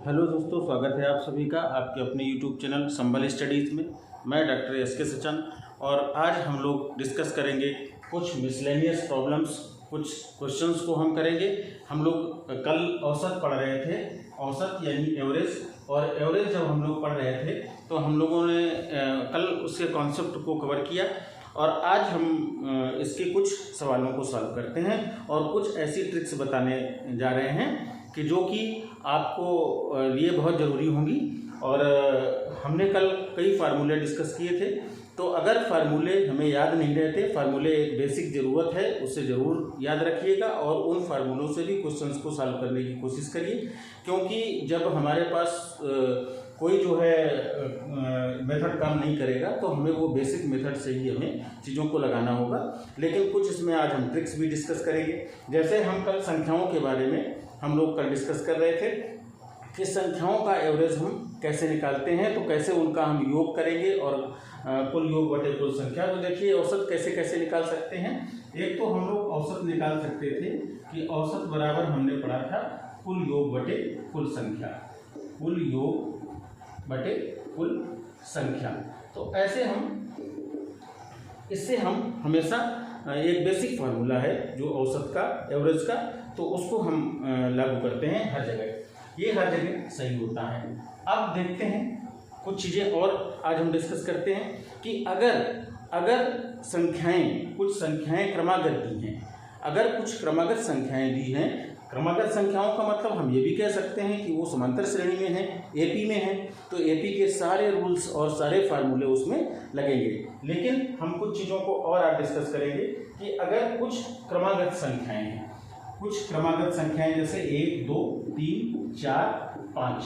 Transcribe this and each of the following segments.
Hello दोस्तों, स्वागत है आप सभी का आपके अपने यूट्यूब चैनल संबल स्टडीज़ में। मैं डॉक्टर एस.के. सचन और आज हम लोग डिस्कस करेंगे कुछ मिसलेनियस प्रॉब्लम्स, कुछ क्वेश्चंस को हम करेंगे। हम लोग कल औसत पढ़ रहे थे, औसत यानी एवरेज, और एवरेज जब हम लोग पढ़ रहे थे तो हम लोगों ने कल उसके कॉन्सेप्ट को कवर किया और आज हम इसके कुछ सवालों को सॉल्व करते हैं और कुछ ऐसी ट्रिक्स बताने जा रहे हैं कि जो कि आपको लिए बहुत ज़रूरी होंगी। और हमने कल कई फार्मूले डिस्कस किए थे, तो अगर फार्मूले हमें याद नहीं रहते, फार्मूले एक बेसिक ज़रूरत है, उसे ज़रूर याद रखिएगा और उन फार्मूलों से भी क्वेश्चंस को सॉल्व करने की कोशिश करिए, क्योंकि जब हमारे पास कोई जो है मेथड काम नहीं करेगा तो हमें वो बेसिक मेथड से ही हमें चीज़ों को लगाना होगा। लेकिन कुछ इसमें आज हम ट्रिक्स भी डिस्कस करेंगे। जैसे हम कल संख्याओं के बारे में हम लोग कल डिस्कस कर रहे थे कि संख्याओं का एवरेज हम कैसे निकालते हैं, तो कैसे उनका हम योग करेंगे और कुल योग बटे कुल संख्या। तो देखिए औसत कैसे कैसे निकाल सकते हैं। एक तो हम लोग औसत निकाल सकते थे कि औसत बराबर हमने पढ़ा था कुल योग बटे कुल संख्या, कुल योग बटे कुल संख्या। तो ऐसे इससे हम हमेशा एक बेसिक फार्मूला है जो औसत का, एवरेज का, तो उसको हम लागू करते हैं हर जगह। ये हर जगह सही होता है। अब देखते हैं कुछ चीज़ें और आज हम डिस्कस करते हैं कि अगर संख्याएं, कुछ संख्याएं क्रमागत दी हैं, अगर कुछ क्रमागत संख्याएं दी हैं, क्रमागत संख्याओं का मतलब हम ये भी कह सकते हैं कि वो समांतर श्रेणी में है, एपी में है, तो एपी के सारे रूल्स और सारे फार्मूले उसमें लगेंगे। लेकिन हम कुछ चीज़ों को और आज डिस्कस करेंगे कि अगर कुछ क्रमागत संख्याएं हैं, कुछ क्रमागत संख्याएं जैसे 1, 2, 3, 4, 5,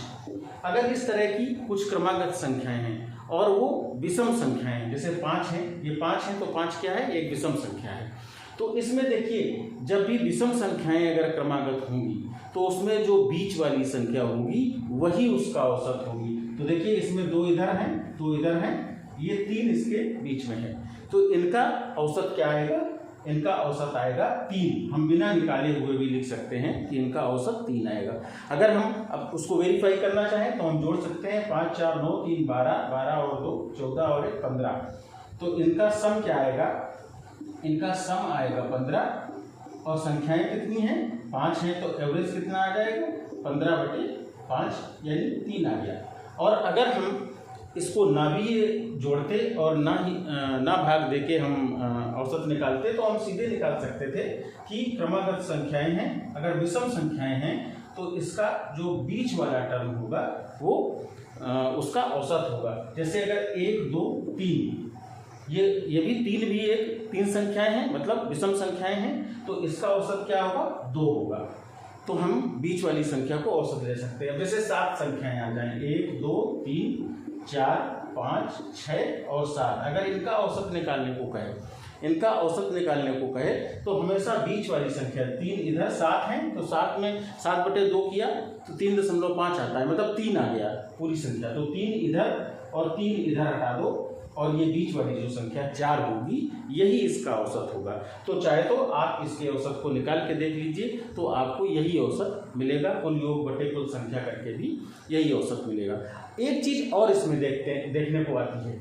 अगर इस तरह की कुछ क्रमागत संख्याएं हैं और वो विषम संख्याएं हैं, जैसे 5 हैं, ये 5 हैं, तो 5 क्या है, एक विषम संख्या है। तो इसमें देखिए जब भी विषम संख्याएं अगर क्रमागत होंगी तो उसमें जो बीच वाली संख्या होगी वही उसका औसत होगी। तो देखिए इसमें 2 इधर हैं, 2 इधर हैं, ये 3 इसके बीच में है, तो इनका औसत क्या आएगा, इनका औसत आएगा 3। हम बिना निकाले हुए भी लिख सकते हैं कि इनका औसत 3 आएगा। अगर हम अब उसको वेरीफाई करना चाहें तो हम जोड़ सकते हैं 5, 4, 9, 3, 12, 12 और 2, 14 और 1, 15। तो इनका सम क्या आएगा, इनका सम आएगा 15 और संख्याएं कितनी हैं, 5 हैं, तो एवरेज कितना आ जाएगा, 15/5 यानी 3 आ गया। और अगर हम इसको ना भी जोड़ते और ना भाग देके हम औसत निकालते तो हम सीधे निकाल सकते थे कि क्रमागत संख्याएं हैं, अगर विषम संख्याएं हैं तो इसका जो बीच वाला टर्म होगा वो उसका औसत होगा। जैसे अगर 1, 2, 3, ये भी 3 भी एक 3 संख्याएं हैं, मतलब विषम संख्याएं हैं, तो इसका औसत क्या होगा, 2 होगा। तो हम बीच वाली संख्या को औसत ले सकते हैं। जैसे 7 संख्याएं आ जाएं, 1, 2, 3, 4, 5, 6 और 7, अगर इनका औसत निकालने को कहे, इनका औसत निकालने को कहे तो हमेशा बीच वाली संख्या 3 इधर, 7 हैं, तो 7 में 7/2 किया तो 3.5 आता है, मतलब 3 आ गया पूरी संख्या। तो 3 इधर और 3 इधर हटा दो और ये बीच वाली जो संख्या 4 होगी, यही इसका औसत होगा। तो चाहे तो आप इसके औसत को निकाल के देख लीजिए, तो आपको यही औसत मिलेगा, कुल योग बटे कुल संख्या करके भी यही औसत मिलेगा। एक चीज़ और इसमें देखने को आती है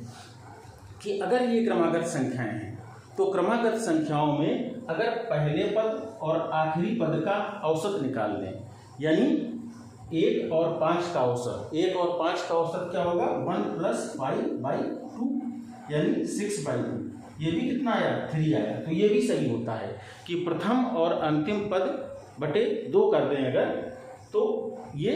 कि अगर ये क्रमागत संख्याएं हैं तो क्रमागत संख्याओं में अगर पहले पद और आखिरी पद का औसत निकाल दें, यानी 1 और 5 का औसत, 1 और 5 का औसत क्या होगा, 1 + 5/2 यानी 6/2, ये भी कितना आया, 3 आया। तो ये भी सही होता है कि प्रथम और अंतिम पद बटे 2 कर दें अगर, तो ये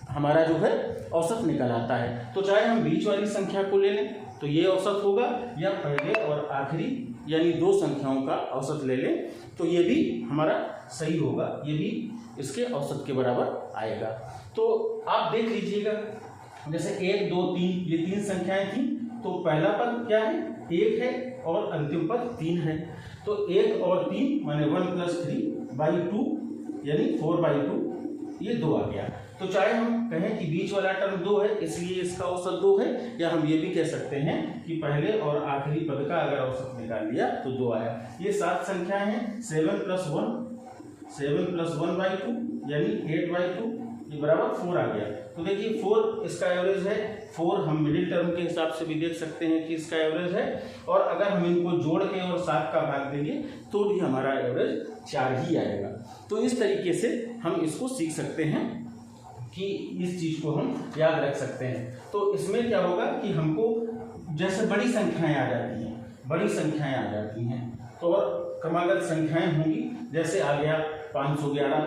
हमारा जो है औसत निकल आता है। तो चाहे हम बीच वाली संख्या को ले लें तो ये औसत होगा, या पहले और आखिरी यानी 2 संख्याओं का औसत ले लें तो ये भी हमारा सही होगा, ये भी इसके औसत के बराबर आएगा। तो आप देख लीजिएगा, जैसे 1, 2, 3, ये 3 संख्याएं थी, तो पहला पद क्या है, 1 है और अंतिम पद 3 है। तो 1 और 3 माने 1 + 3/2 यानी 4/2, ये 2 आ गया। तो चाहे हम कहें कि बीच वाला टर्म 2 है इसलिए इसका औसत 2 है, या हम ये भी कह सकते हैं कि पहले और आखिरी पद का अगर औसत निकाल लिया तो 2 आया। ये 7 संख्याएं हैं, 7 + 1 7 + 1/2 यानी 8/2, ये बराबर 4 आ गया। तो देखिए 4 इसका एवरेज है, 4 हम मिडिल टर्म के हिसाब से भी देख सकते हैं कि इसका एवरेज है, और अगर हम इनको जोड़ के और 7 का भाग देंगे तो भी हमारा एवरेज 4 ही आएगा। तो इस तरीके से हम इसको सीख सकते हैं कि इस चीज़ को हम याद रख सकते हैं। तो इसमें क्या होगा कि हमको जैसे बड़ी संख्याएं आ जाती हैं, बड़ी संख्याएं आ जाती हैं तो और क्रमागत संख्याएं होंगी, जैसे आ गया 511,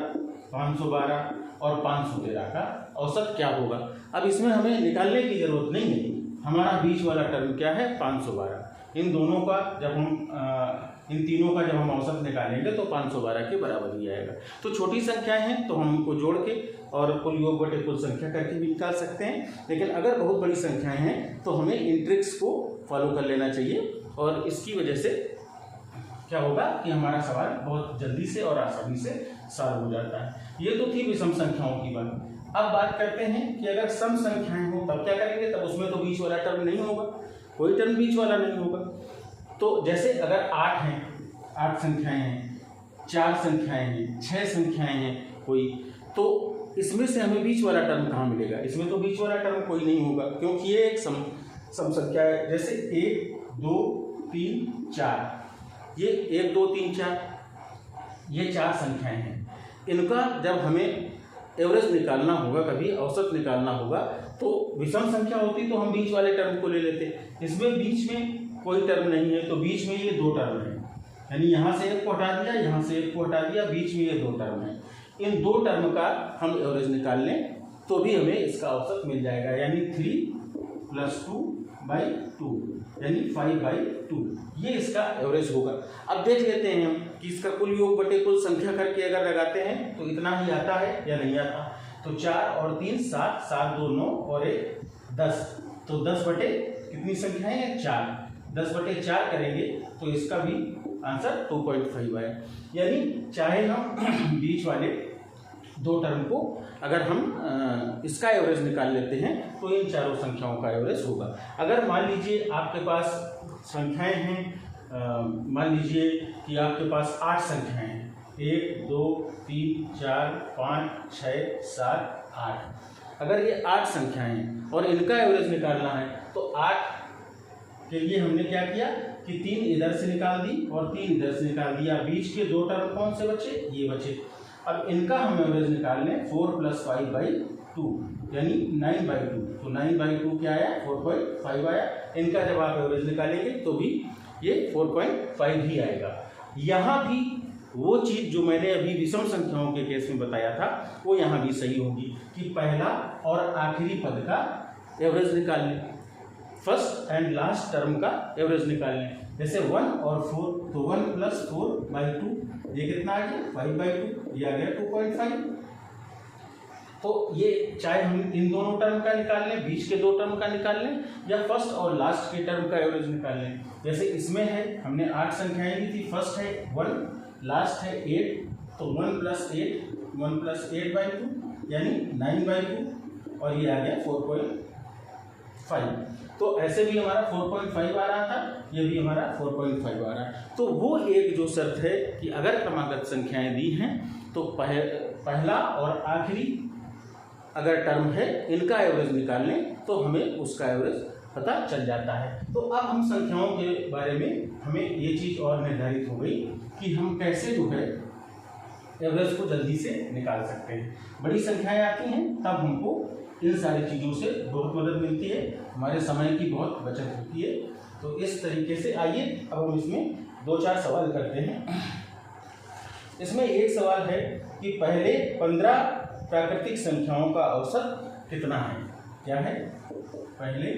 512 और 513 का औसत क्या होगा। अब इसमें हमें निकालने की जरूरत नहीं है, हमारा बीच वाला टर्म क्या है 512। इन दोनों का जब हम इन तीनों का जब हम औसत निकालेंगे तो 512 के बराबर ही आएगा। तो छोटी संख्याएं हैं तो हम उनको जोड़ के और कुल योग बटे कुल संख्या करके भी निकाल सकते हैं, लेकिन अगर बहुत बड़ी संख्याएं हैं तो हमें इन ट्रिक्स को फॉलो कर लेना चाहिए, और इसकी वजह से क्या होगा कि हमारा सवाल बहुत जल्दी से और आसानी से सॉल्व हो जाता है। ये तो थी विषम संख्याओं की बात। अब बात करते हैं कि अगर सम संख्याएं हो तब क्या करेंगे। तब उसमें तो बीच वाला टर्म नहीं होगा, कोई टर्म बीच वाला नहीं होगा। तो जैसे अगर 8 हैं, 8 संख्याएं हैं, 4 संख्याएं हैं, 6 संख्याएं हैं कोई, तो इसमें से हमें बीच वाला टर्म कहाँ मिलेगा। इसमें तो बीच वाला टर्म कोई नहीं होगा, क्योंकि ये एक सम संख्या है। जैसे 1 2 3 4, ये 1 2 3 4 ये 4 संख्याएं हैं। इनका जब हमें एवरेज निकालना होगा, कभी औसत निकालना होगा, तो विषम संख्या होती तो हम बीच वाले टर्म को ले लेते। इसमें बीच में कोई टर्म नहीं है, तो बीच में ये 2 टर्म है, यानी यहाँ से 1 को हटा दिया, यहाँ से 1 को हटा दिया, बीच में ये 2 टर्म है। इन 2 टर्म का हम एवरेज निकाल लें तो भी हमें इसका औसत मिल जाएगा, यानी 3 + 2/2 यानी 5/2, ये इसका एवरेज होगा। अब देख लेते हैं हम कि इसका कुल योग बटे कुल संख्या करके अगर लगाते हैं तो इतना ही आता है या नहीं आता। तो 4 और 3 7, 7 2 9 और 1 10, तो 10 बटे कितनी संख्याएं हैं 4, 10 बटे 4 करेंगे तो इसका भी आंसर 2.5 है। यानी चाहे हम बीच वाले 2 टर्म को अगर हम इसका एवरेज निकाल लेते हैं तो इन चारों संख्याओं का एवरेज होगा। अगर मान लीजिए आपके पास संख्याएं हैं, मान लीजिए कि आपके पास 8 संख्याएं हैं, 1 2 3 4 5 6 7 8। अगर ये 8 संख्याएं हैं और इनका एवरेज निकालना है तो 8 के लिए हमने क्या किया कि 3 इधर से निकाल दी और 3 इधर से निकाल दिया। बीच के 2 टर्म कौन से बचे, ये बचे। अब इनका हम एवरेज निकाल लें 4 + 5/2 यानी 9/2। तो 9/2 क्या आया 4.5 आया। इनका जब आप एवरेज निकालेंगे तो भी ये 4.5 ही आएगा। यहाँ भी वो चीज़ जो मैंने अभी विषम संख्याओं के केस में बताया था वो यहाँ भी सही होगी कि पहला और आखिरी पद का एवरेज निकाल लें, फर्स्ट एंड लास्ट टर्म का एवरेज निकाल लें। जैसे 1 और 4, तो 1 + 4/2 ये कितना आ गया 5/2, ये आ गया 2.5। तो ये चाहे हम इन दोनों टर्म का निकाल लें, बीच के 2 टर्म का निकाल लें, या फर्स्ट और लास्ट के टर्म का एवरेज निकाल लें। जैसे इसमें है हमने 8 संख्याएं ली थी, फर्स्ट है 1, लास्ट है 8, तो 1 + 8 1 + 8/2 यानी 9/2 और ये आ गया 4.5। तो ऐसे भी हमारा 4.5 आ रहा था, ये भी हमारा 4.5 आ रहा है। तो वो एक जो शर्त है कि अगर क्रमागत संख्याएं दी हैं तो पहला और आखिरी अगर टर्म है इनका एवरेज निकाल लें तो हमें उसका एवरेज पता चल जाता है। तो अब हम संख्याओं के बारे में हमें ये चीज़ और निर्धारित हो गई कि हम कैसे जो है एवरेज को जल्दी से निकाल सकते हैं। बड़ी संख्याएं आती हैं तब हमको इन सारी चीज़ों से बहुत मदद मिलती है, हमारे समय की बहुत बचत होती है। तो इस तरीके से आइए अब हम इसमें 2-4 सवाल करते हैं। इसमें एक सवाल है कि पहले 15 प्राकृतिक संख्याओं का औसत कितना है। क्या है, पहले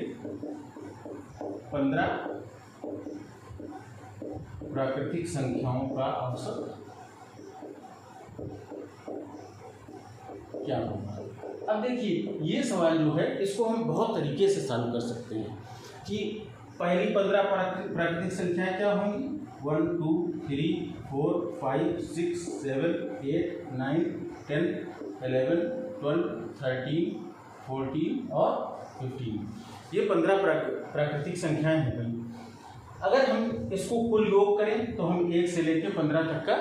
15 प्राकृतिक संख्याओं का औसत क्या होगा। अब देखिए ये सवाल जो है इसको हम बहुत तरीके से सॉल्व कर सकते हैं कि पहली 15 प्राकृतिक संख्याएं क्या होंगी 1 2 3 4 5 6 7 8 9 10 11 12 13 14 और 15। ये 15 प्राकृतिक संख्याएं हैं भाई। अगर हम इसको कुल योग करें तो हम 1 से लेकर 15 तक का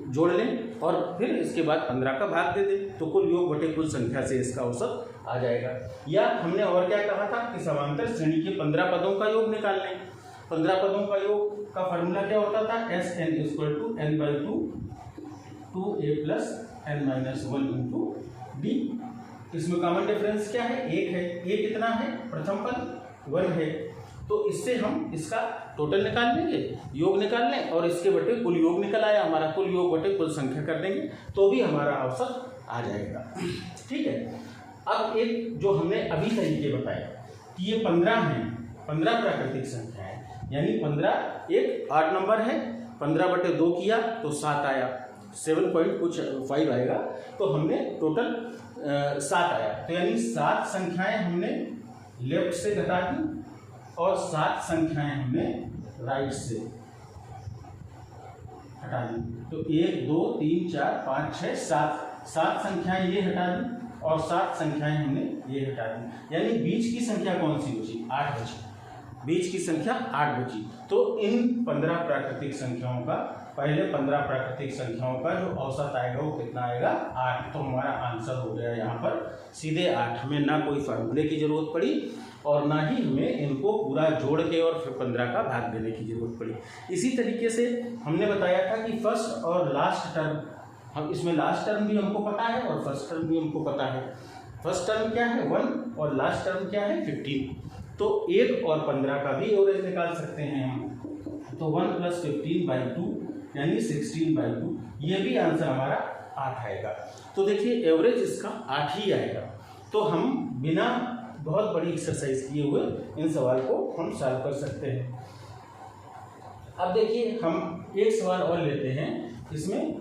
जोड़ लें और फिर इसके बाद 15 का भाग दे दें, तो कुल योग बटे कुल संख्या से इसका औसत आ जाएगा। या हमने और क्या कहा था कि समांतर श्रेणी के 15 पदों का योग निकाल लें। 15 पदों का योग का फार्मूला क्या होता था? Sn = n/2 2a + n-1 × d। इसमें कॉमन डिफरेंस क्या है? 1 है। a कितना है? प्रथम पद 1 है, तो इससे हम इसका टोटल निकाल लेंगे, योग निकाल लें और इसके बटे कुल योग निकल आया हमारा, कुल योग बटे कुल संख्या कर देंगे तो भी हमारा औसत आ जाएगा। ठीक है। अब एक जो हमने अभी तरीके बताए कि ये 15 हैं, 15 प्राकृतिक संख्या है, यानी 15 एक 8 नंबर है, 15/2 किया तो 7 आया, 7.5 आएगा, तो हमने टोटल 7 आया, तो यानी 7 संख्याएं हमने लेफ्ट से घटा दी और 7 संख्याएं हमने राइट से हटा दी। तो 1 2 3 4 5 6 7 संख्याएं ये हटा दी और 7 संख्याएं हमने ये हटा दी, यानी बीच की संख्या कौन सी बची? 8 बची। बीच की संख्या 8 बची। तो इन 15 प्राकृतिक संख्याओं का, पहले 15 प्राकृतिक संख्याओं का जो औसत आएगा वो कितना आएगा? 8। तो हमारा आंसर हो गया यहाँ पर सीधे 8। हमें ना कोई फार्मूले की जरूरत पड़ी और ना ही हमें इनको पूरा जोड़ के और फिर 15 का भाग देने की जरूरत पड़ी। इसी तरीके से हमने बताया था कि फर्स्ट और लास्ट टर्म, हम इसमें लास्ट टर्म भी हमको पता है और फर्स्ट टर्म भी हमको पता है। फर्स्ट टर्म क्या है? 1 और लास्ट टर्म क्या है? 15। तो 1 और 15 का भी एवरेज निकाल सकते हैं हम। तो 1 + 15/2 यानी 16/2, ये भी आंसर हमारा 8 आएगा। तो देखिए एवरेज इसका 8 ही आएगा। तो हम बिना बहुत बड़ी एक्सरसाइज किए हुए इन सवाल को हम सॉल्व कर सकते हैं। अब देखिए हम एक सवाल और लेते हैं। इसमें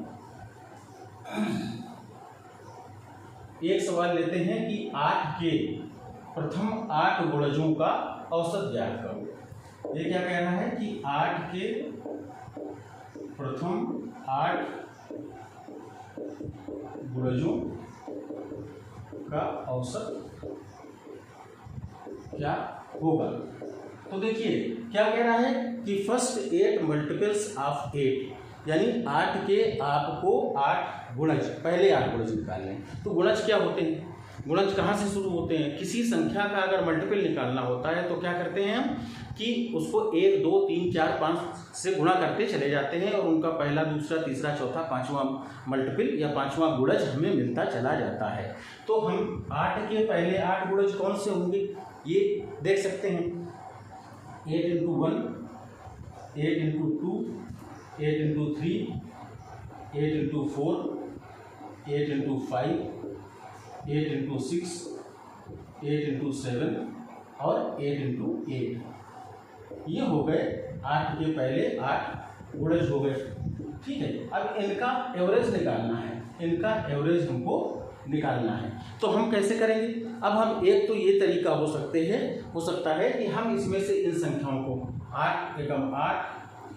एक सवाल लेते हैं कि 8 के प्रथम 8 गुणजों का औसत ज्ञात करो। ये क्या कहना है कि 8 के प्रथम 8 गुणजों का औसत क्या होगा। तो देखिए क्या कह रहा है कि फर्स्ट 8 मल्टीपल्स ऑफ 8, यानी 8 के आपको 8 गुणज, पहले 8 गुणज निकालने हैं। तो गुणज क्या होते हैं? गुणज कहाँ से शुरू होते हैं? किसी संख्या का अगर मल्टीपल निकालना होता है तो क्या करते हैं हम कि उसको 1 2 3 4 5 से गुणा करते चले जाते हैं और उनका पहला दूसरा तीसरा चौथा 5वां मल्टीपल या 5वां गुणज हमें मिलता चला जाता है। तो हम 8 के पहले 8 गुणज कौन से होंगे ये देख सकते हैं। 8 × 1, 8 × 2, 8 × 3, 8 × 4, 8 × 5, 8 × 6, 8 × 7 और 8 × 8। ये हो गए 8 के पहले 8 गुणज हो गए। ठीक है। अब इनका एवरेज निकालना है, इनका एवरेज हमको निकालना है। तो हम कैसे करेंगे? अब हम एक तो ये तरीका हो सकता है कि हम इसमें से इन संख्याओं को 8 एकम 8,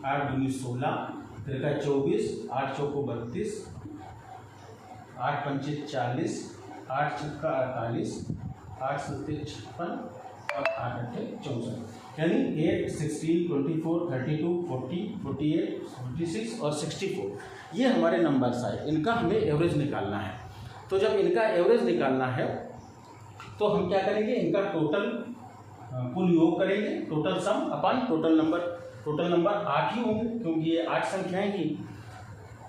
8 दूनी 16, फिर का 24, 8 चौको 32, 8 पंचे 40, 8 छक्का 48, 8 सत्ते 56 और 8 अट्ठे 64, यानी 8 16 24 32 40 48 46 और 64। ये हमारे नंबर्स आए, इनका हमें एवरेज निकालना है। तो जब इनका एवरेज निकालना है तो हम क्या करेंगे? इनका टोटल कुल योग करेंगे, टोटल सम अपन टोटल नंबर। टोटल नंबर 8 ही होंगे क्योंकि ये 8 संख्याएं ही।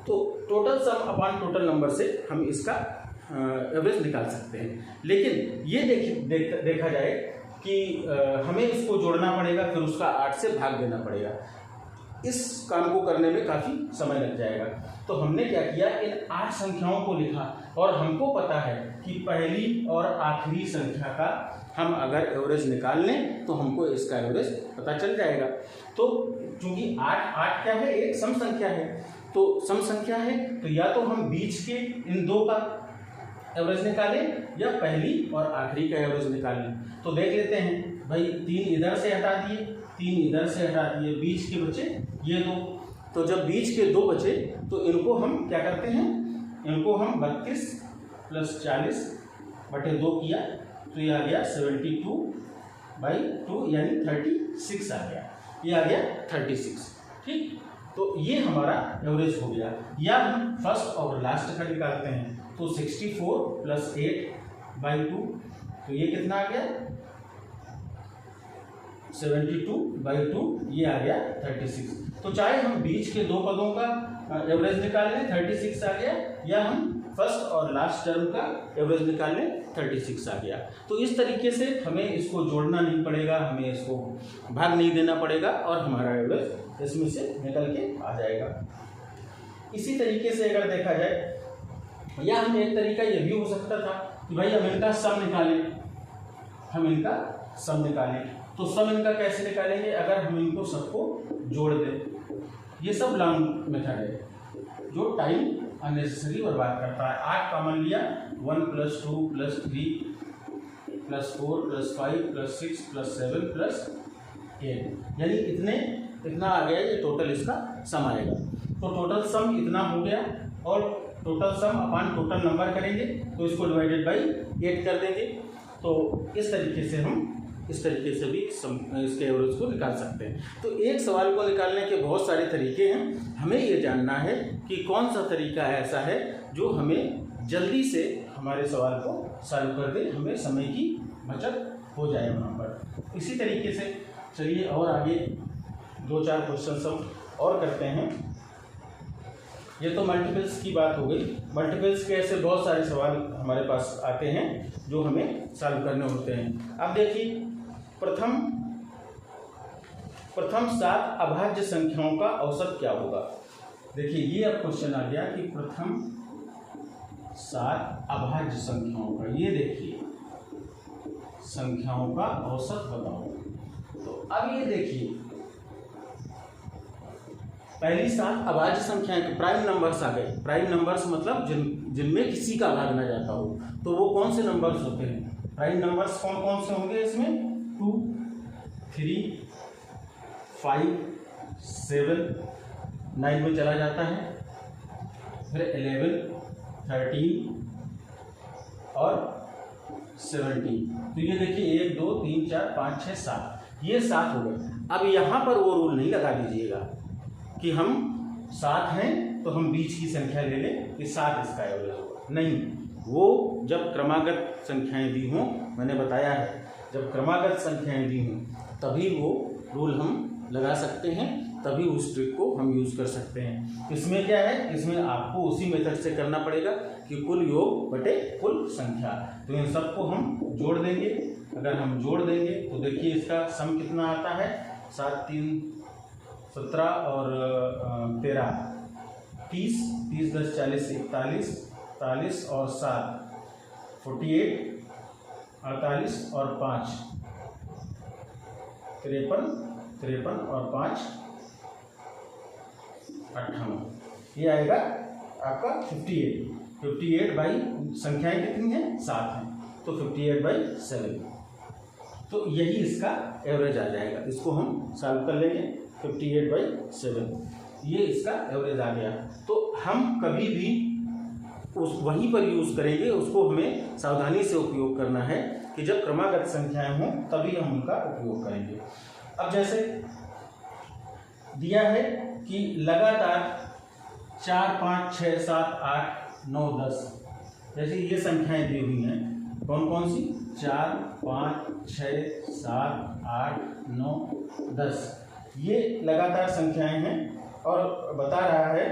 तो टोटल सम अपन टोटल नंबर से हम इसका एवरेज निकाल सकते हैं। लेकिन ये देखा जाए कि हमें इसको जोड़ना पड़ेगा, फिर उसका 8 से भाग देना पड़ेगा। इस काम को करने में काफ़ी समय लग जाएगा। तो हमने क्या किया, इन 8 संख्याओं को लिखा और हमको पता है कि पहली और आखिरी संख्या का हम अगर एवरेज निकाल लें तो हमको इसका एवरेज पता चल जाएगा। तो चूंकि 8 क्या है? एक सम संख्या है। तो सम संख्या है तो या तो हम बीच के इन दो का एवरेज निकालें या पहली और आखिरी का एवरेज निकालें। तो देख लेते हैं भाई, 3 इधर से हटा दिए, 3 इधर से हटा दिए, बीच के बचे ये 2। तो जब बीच के 2 बचे तो इनको हम क्या करते हैं, इनको हम 32 + 40/2 किया तो ये आ गया 72/2 यानी 36 आ गया। ये आ गया 36। ठीक। तो ये हमारा एवरेज हो गया। या हम फर्स्ट और लास्ट का निकालते हैं, तो 64 + 8/2, तो ये कितना आ गया 72/2, ये आ गया 36। तो चाहे हम बीच के दो पदों का एवरेज निकाल लें 36 आ गया, या हम फर्स्ट और लास्ट टर्म का एवरेज निकाल लें 36 आ गया। तो इस तरीके से हमें इसको जोड़ना नहीं पड़ेगा, हमें इसको भाग नहीं देना पड़ेगा और हमारा एवरेज इसमें से निकल के आ जाएगा। इसी तरीके से अगर देखा जाए, या हम एक तरीका ये भी हो सकता था कि भाई हम इनका सम निकालें, तो सम इनका कैसे निकालेंगे, अगर हम इनको सबको जोड़ दें। ये सब लॉन्ग मेथड है जो टाइम अननेसेसरी बर्बाद करता है। 8 कॉमन लिया, 1 + 2 + 3 + 4 + 5 + 6 + 7 + 8, यानी इतना आ गया, ये टोटल इसका सम आएगा। तो टोटल सम इतना हो गया, और total sum upon total number करेंगे तो इसको डिवाइडेड बाई 8 कर देंगे। तो इस तरीके से हम भी इसके एवरेज को निकाल सकते हैं। तो एक सवाल को निकालने के बहुत सारे तरीके हैं, हमें ये जानना है कि कौन सा तरीका ऐसा है जो हमें जल्दी से हमारे सवाल को सॉल्व कर दे, हमें समय की बचत हो जाए वहाँ पर। इसी तरीके से चलिए और आगे 2-4 क्वेश्चन हम और करते हैं। ये तो मल्टीपल्स की बात हो गई। मल्टीपल्स के ऐसे बहुत सारे सवाल हमारे पास आते हैं जो हमें सॉल्व करने होते हैं। अब देखिए, प्रथम 7 अभाज्य संख्याओं का औसत क्या होगा। देखिए ये अब क्वेश्चन आ गया कि प्रथम 7 अभाज्य संख्याओं का, ये देखिए संख्याओं का औसत बताओ। तो अब ये देखिए, पहली 7 अभाज्य संख्याएं के प्राइम नंबर्स आ गए। प्राइम नंबर्स मतलब जिनमें किसी का भाग ना जाता हो, तो वो कौन से नंबर्स होते हैं। प्राइम नंबर्स कौन कौन से होंगे इसमें, 2, 3, 5, 7, 9 में चला जाता है, फिर 11, 13 और 17। तो ये देखिए 1, 2, 3, 4, 5, 6, 7, ये 7 हो गए। अब यहाँ पर वो रूल नहीं लगा दीजिएगा कि हम 7 हैं तो हम बीच की संख्या ले लें कि 7 इसका एवरेज होगा, नहीं। वो जब क्रमागत संख्याएं दी हों, मैंने बताया है जब क्रमागत संख्याएं दी हों तभी वो रूल हम लगा सकते हैं, तभी उस ट्रिक को हम यूज़ कर सकते हैं। इसमें क्या है, इसमें आपको उसी मेथड से करना पड़ेगा कि कुल योग बटे कुल संख्या। तो इन सबको हम जोड़ देंगे। अगर हम जोड़ देंगे तो देखिए इसका सम कितना आता है, 7, 3, 17 और 13, 30, 30, 10, 40, 41, 41 और 7, 48, 48 और 5, 53, 53 और 5, 58, ये आएगा आपका 58 बाई संख्याएं कितनी हैं, 7 हैं, तो 58/7। तो यही इसका एवरेज आ जाएगा। इसको हम सॉल्व कर लेंगे, 58/7, ये इसका एवरेज आ गया। तो हम कभी भी वहीं पर यूज़ करेंगे, उसको हमें सावधानी से उपयोग करना है कि जब क्रमागत संख्याएं हों तभी हम उनका उपयोग करेंगे। अब जैसे दिया है कि लगातार 4, 5, 6, 7, 8, 9, 10, जैसे ये संख्याएं दी हुई हैं, कौन कौन सी, 4, 5, 6, 7, 8, 9, 10, ये लगातार संख्याएं हैं और बता रहा है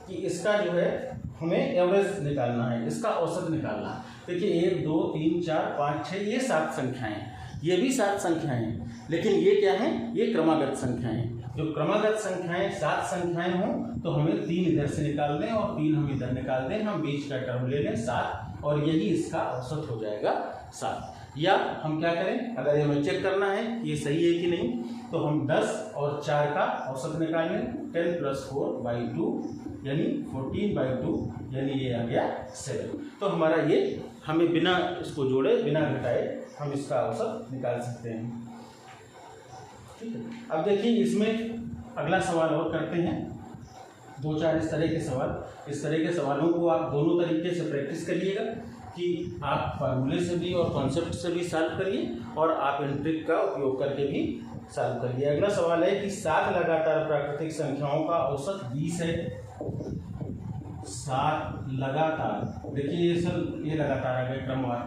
कि इसका जो है हमें एवरेज निकालना है, इसका औसत निकालना है। देखिए 1, 2, 3, 4, 5, 6, ये 7 संख्याएं हैं, ये भी 7 संख्याएं हैं, लेकिन ये क्या है, ये क्रमागत संख्याएं हैं। जो क्रमागत संख्याएं 7 संख्याएं हों तो हमें 3 इधर से निकाल दें और 3 हम इधर निकाल दें, हम बीच का टर्म ले लें 7, और यही इसका औसत हो जाएगा 7। या हम क्या करें, अगर हमें चेक करना है कि ये सही है कि नहीं, तो हम 10 और 4 का औसत निकाल लें, 10 + 4/2 यानी 14/2, यानी ये आ गया 7। तो हमारा ये, हमें बिना इसको जोड़े बिना घटाए हम इसका औसत निकाल सकते हैं। ठीक है, अब देखिए इसमें अगला सवाल और करते हैं, 2-4 इस तरह के सवाल। इस तरह के सवालों को आप दोनों तरीके से प्रैक्टिस करिएगा। कि आप फार्मूले से भी और कॉन्सेप्ट से भी सॉल्व करिए और आप इन ट्रिक का उपयोग करके भी सॉल्व करिए। अगला सवाल है कि 7 लगातार प्राकृतिक संख्याओं का औसत 20 है। 7 लगातार, देखिए ये सब ये लगातार आ गए क्रमवार,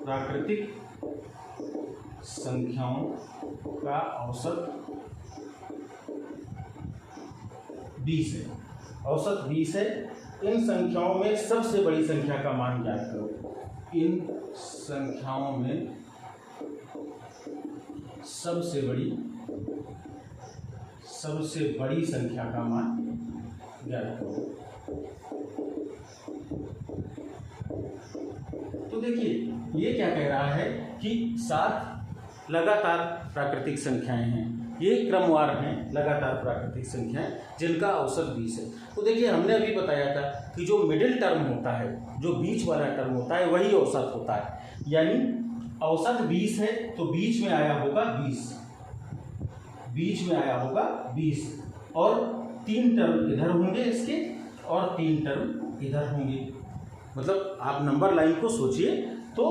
प्राकृतिक संख्याओं का औसत 20 है। औसत 20 है। इन संख्याओं में सबसे बड़ी संख्या का मान ज्ञात करो। इन संख्याओं में सबसे बड़ी संख्या का मान ज्ञात करो। तो देखिए ये क्या कह रहा है कि 7 लगातार प्राकृतिक संख्याएं हैं, ये क्रमवार हैं लगातार प्राकृतिक संख्याएं जिनका औसत 20 है। तो देखिए हमने अभी बताया था कि जो मिडिल टर्म होता है, जो बीच वाला टर्म होता है, वही औसत होता है। यानी औसत 20 है तो बीच में आया होगा 20, बीच में आया होगा 20 और 3 टर्म इधर होंगे इसके और 3 टर्म इधर होंगे। मतलब आप नंबर लाइन को सोचिए तो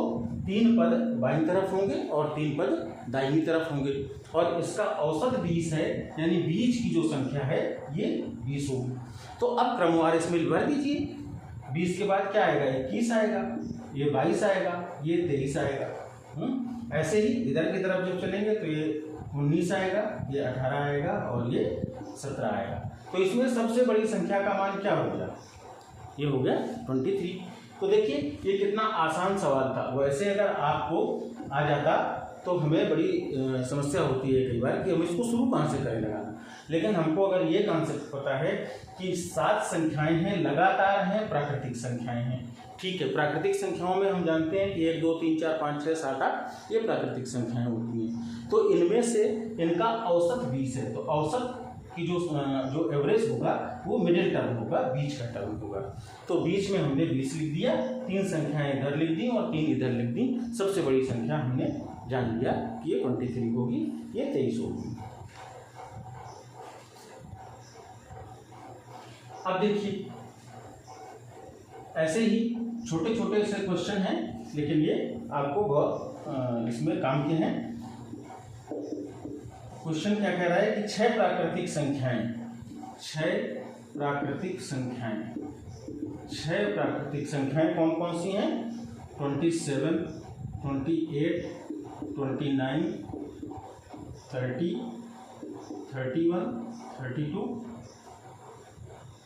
3 पद बाईं तरफ होंगे और 3 पद दाहिनी तरफ होंगे और इसका औसत 20 है, यानी बीच की जो संख्या है ये 20 होगी। तो अब क्रमवार इसमें भर दीजिए। 20 के बाद क्या आएगा? 21 आएगा, ये 22 आएगा, ये 23 आएगा। ऐसे ही इधर की तरफ जब चलेंगे तो ये 19 आएगा, ये 18 आएगा और ये 17 आएगा। तो इसमें सबसे बड़ी संख्या का मान क्या हो गया? ये हो गया 23। तो देखिए ये कितना आसान सवाल था। वैसे अगर आपको आ जाता तो हमें बड़ी समस्या होती है कई बार कि हम इसको शुरू कहाँ से करें लगाना, लेकिन हमको अगर ये कॉन्सेप्ट पता है कि 7 संख्याएं हैं, लगातार हैं, प्राकृतिक संख्याएं हैं। ठीक है, प्राकृतिक संख्याओं में हम जानते हैं कि 1 2 3 4 5 6 7 8 ये प्राकृतिक संख्याएं होती हैं। तो इनमें से इनका औसत 20 है, तो औसत की जो एवरेज होगा वो मिडिल टर्म होगा, बीच का टर्म होगा। तो बीच में हमने 20 लिख दिया, 3 संख्याएं इधर लिख दी और 3 इधर लिख दी। सबसे बड़ी संख्या हमने जान लिया कि ये 23 होगी, ये 23 होगी। अब देखिए ऐसे ही छोटे छोटे से क्वेश्चन हैं, लेकिन ये आपको बहुत इसमें काम के हैं। क्वेश्चन क्या कह रहा है कि 6 प्राकृतिक संख्याएं, 6 प्राकृतिक संख्याएं कौन कौन सी हैं? 27, 28, 29, 30, 31, 32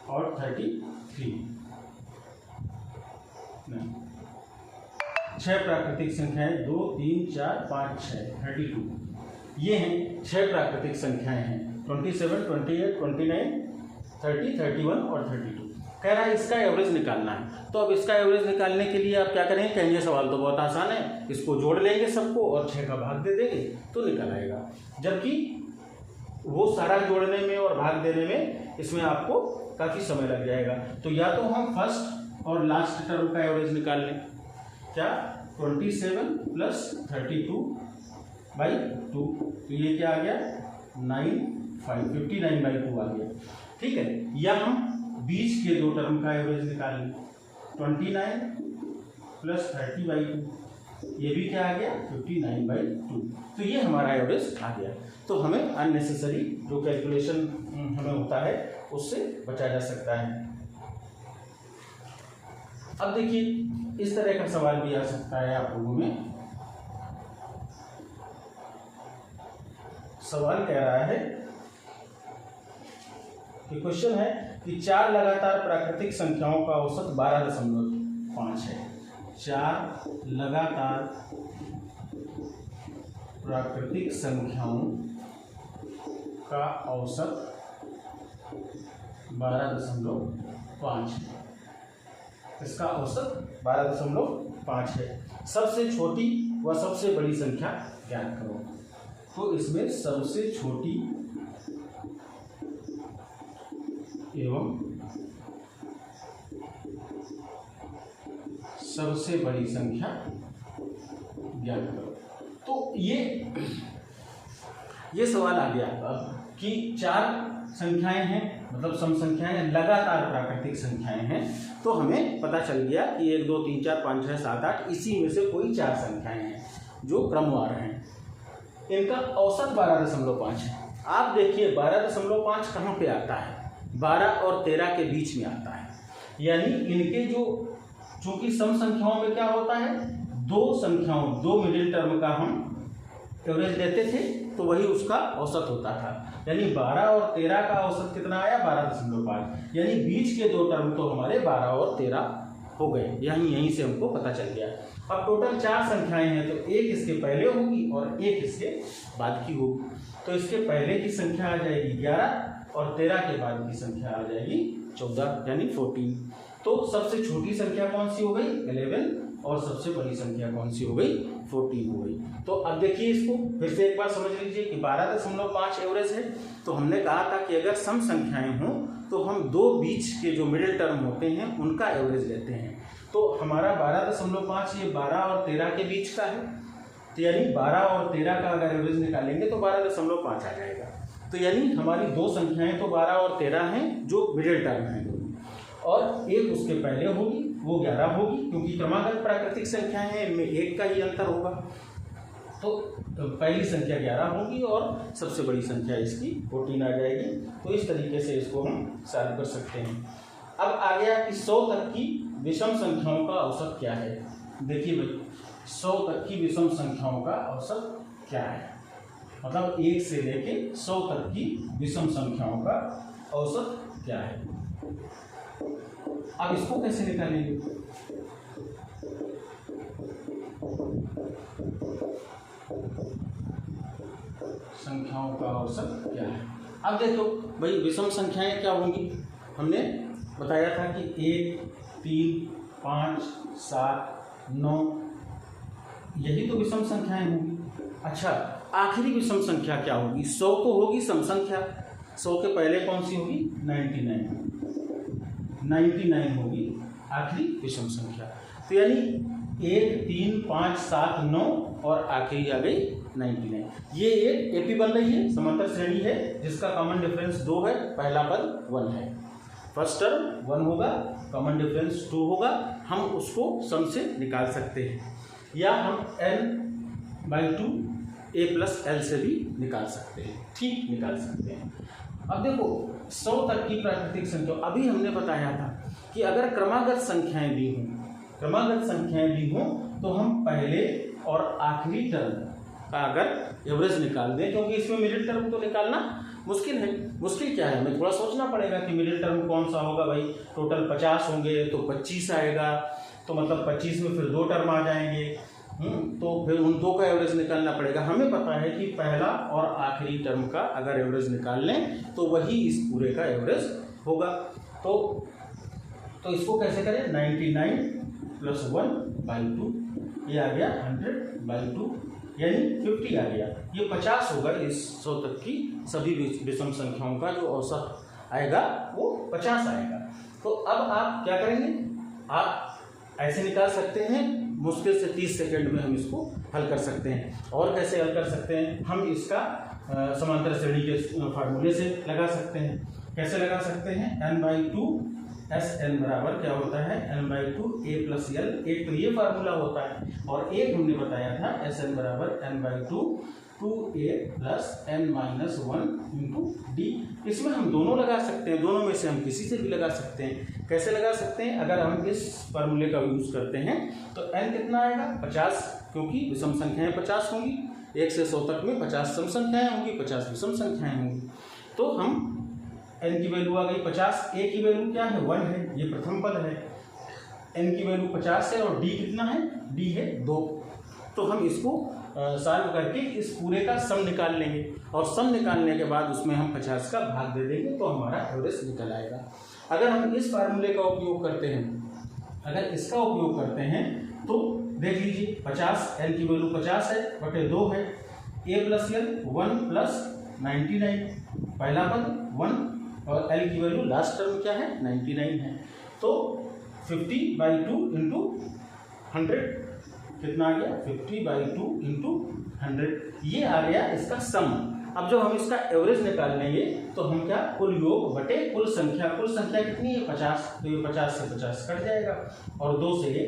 और 33। 6 प्राकृतिक संख्याएं 2 3 4 5 6 32, ये हैं 6 प्राकृतिक संख्याएं हैं। 27, 28, 29, 30, 31 और 32। कह रहा है इसका एवरेज निकालना है। तो अब इसका एवरेज निकालने के लिए आप क्या करेंगे? कहेंगे सवाल तो बहुत आसान है, इसको जोड़ लेंगे सबको और 6 का भाग दे देंगे तो निकल आएगा। जबकि वो सारा जोड़ने में और भाग देने में इसमें आपको काफ़ी समय लग जाएगा। तो या तो हम फर्स्ट और लास्ट टर्म का एवरेज निकाल लें। क्या? 27 प्लस 32/2, तो ये क्या आ गया? 59/2 आ गया। ठीक है, या हम बीच के 2 टर्म का एवरेज निकाल लें। 29 प्लस 30/2, ये भी क्या आ गया? 59/2। तो ये हमारा एवरेज आ गया। तो हमें अननेसेसरी जो कैलकुलेशन हमें होता है उससे बचा जा सकता है। अब देखिए इस तरह का सवाल भी आ सकता है आप लोगों में। सवाल कह रहा है कि क्वेश्चन है कि 4 लगातार प्राकृतिक संख्याओं का औसत 12.5 है। 4 लगातार प्राकृतिक संख्याओं का औसत 12.5 है। इसका औसत 12.5 है। सबसे छोटी व सबसे बड़ी संख्या ज्ञात करो। तो इसमें सबसे छोटी एवं सबसे बड़ी संख्या ज्ञात करो। तो ये सवाल आ गया। अब कि 4 संख्याएं हैं, मतलब सम संख्याएं लगातार प्राकृतिक संख्याएं हैं, तो हमें पता चल गया कि 1 2 3 4 5 6 7 8 इसी में से कोई 4 संख्याएं हैं जो क्रमवार हैं। इनका औसत 12.5 है। आप देखिए 12.5 कहाँ पे आता है? 12 और 13 के बीच में आता है। यानी इनके जो, चूंकि सम संख्याओं में क्या होता है, दो मिडिल टर्म का हम एवरेज लेते थे, तो वही उसका औसत होता था। यानी 12 और 13 का औसत कितना आया? 12.5। यानी बीच के 2 टर्म तो हमारे 12 और 13 हो गए। यहीं से हमको पता चल गया। अब टोटल 4 संख्याएं हैं, तो एक इसके पहले होगी और एक इसके बाद की होगी। तो इसके पहले की संख्या आ जाएगी 11 और 13 के बाद की संख्या आ जाएगी 14, यानी 14। तो सबसे छोटी संख्या कौन सी हो गई? 11, और सबसे बड़ी संख्या कौन सी हो गई? 14 हो गई। तो अब देखिए इसको फिर से एक बार समझ लीजिए कि 12.5 एवरेज है। तो हमने कहा था कि अगर सम संख्याएं हों तो हम 2 बीच के जो मिडिल टर्म होते हैं उनका एवरेज लेते हैं। तो हमारा 12.5 ये 12 और 13 के बीच का है। तो यानी 12 और 13 का अगर एवरेज निकालेंगे तो 12.5 आ जाएगा। तो यानी हमारी 2 संख्याएं तो 12 और 13 हैं जो मिडिल टर्म हैं दोनों, और एक उसके पहले होगी, वो 11 होगी, क्योंकि क्रमागत प्राकृतिक संख्याएं हैं, इनमें एक का ही अंतर होगा। तो पहली संख्या 11 होगी और सबसे बड़ी संख्या इसकी 14 आ जाएगी। तो इस तरीके से इसको हम सॉल्व कर सकते हैं। अब आ गया कि 100 तक की विषम संख्याओं का औसत क्या है। देखिए भाई, 100 तक की विषम संख्याओं का औसत क्या है, मतलब 1 से लेके 100 तक की विषम संख्याओं का औसत क्या है। अब इसको कैसे निकालेंगे? संख्याओं का औसत क्या है? अब देखो भाई, विषम संख्याएं क्या होंगी? हमने बताया था कि 1 3 5 7 9, यही तो विषम संख्याएं होंगी। अच्छा, आखिरी विषम संख्या क्या होगी? 100 तो होगी सम संख्या, 100 के पहले कौन सी होगी? 99 होगी आखिरी विषम संख्या। तो यानी 1 3 5 7 9 और आखिरी आ गई 99। ये एक एपी बन रही है, समांतर श्रेणी है, जिसका कॉमन डिफरेंस 2 है, पहला पद 1 है। फर्स्ट टर्म 1 होगा, कॉमन डिफरेंस 2 होगा। हम उसको सम से निकाल सकते हैं, या हम n/2 a + l से भी निकाल सकते हैं। ठीक, निकाल सकते हैं। अब देखो 100 तक की प्राकृतिक संख्या, अभी हमने बताया था कि अगर क्रमागत संख्याएं भी हों तो हम पहले और आखिरी टर्म का अगर एवरेज निकाल दें, क्योंकि इसमें मिडिल टर्म तो निकालना मुश्किल है। मुश्किल क्या है, हमें थोड़ा सोचना पड़ेगा कि मिडिल टर्म कौन सा होगा। भाई टोटल 50 होंगे तो 25 आएगा, तो मतलब 25 में फिर 2 टर्म आ जाएंगे, तो फिर उन 2 का एवरेज निकालना पड़ेगा। हमें पता है कि पहला और आखिरी टर्म का अगर एवरेज निकाल लें तो वही इस पूरे का एवरेज होगा। तो इसको कैसे करें? 99 + 1/2, ये आ गया 100/2, यानी 50 आ गया। ये 50 होगा। इस 100 तक की सभी विषम संख्याओं का जो औसत आएगा वो 50 आएगा। तो अब आप क्या करेंगे? आप ऐसे निकाल सकते हैं, मुश्किल से 30 सेकंड में हम इसको हल कर सकते हैं। और कैसे हल कर सकते हैं? हम इसका समांतर श्रेणी के फार्मूले से लगा सकते हैं। कैसे लगा सकते हैं? n/2 Sn बराबर क्या होता है? n/2 a + l। एक तो ये फार्मूला होता है, और एक हमने बताया था Sn बराबर n/2 2a + n - 1 d। इसमें हम दोनों लगा सकते हैं, दोनों में से हम किसी से भी लगा सकते हैं। कैसे लगा सकते हैं? अगर हम इस फार्मूले का यूज करते हैं तो n कितना आएगा? 50, क्योंकि विषम संख्याएं 50 होंगी। 1 से 100 तक में 50 सम संख्याएं होंगी, 50 विषम संख्याएं होंगी। तो हम n की वैल्यू आ गई 50, a की वैल्यू क्या है? 1 है, ये प्रथम पद है। n की वैल्यू 50 है और d कितना है? d है 2। तो हम इसको सॉल्व करके इस पूरे का सम निकाल लेंगे, और सम निकालने के बाद उसमें हम 50 का भाग दे देंगे तो हमारा एवरेज निकल आएगा। अगर हम इस फार्मूले का उपयोग करते हैं, अगर इसका उपयोग करते हैं तो देख लीजिए 50, n की वैल्यू 50 है बटे 2 है, a + l 1 + 99, पहला पद 1 और l की वैल्यू लास्ट टर्म क्या है? 99 है। तो 50/2 × 100 कितना आ गया? 50/2 × 100, ये आ गया इसका सम। अब जब हम इसका एवरेज निकाल लेंगे तो हम क्या, कुल योग बटे कुल संख्या कितनी है 50, तो ये 50 से 50 कट जाएगा और 2 से ये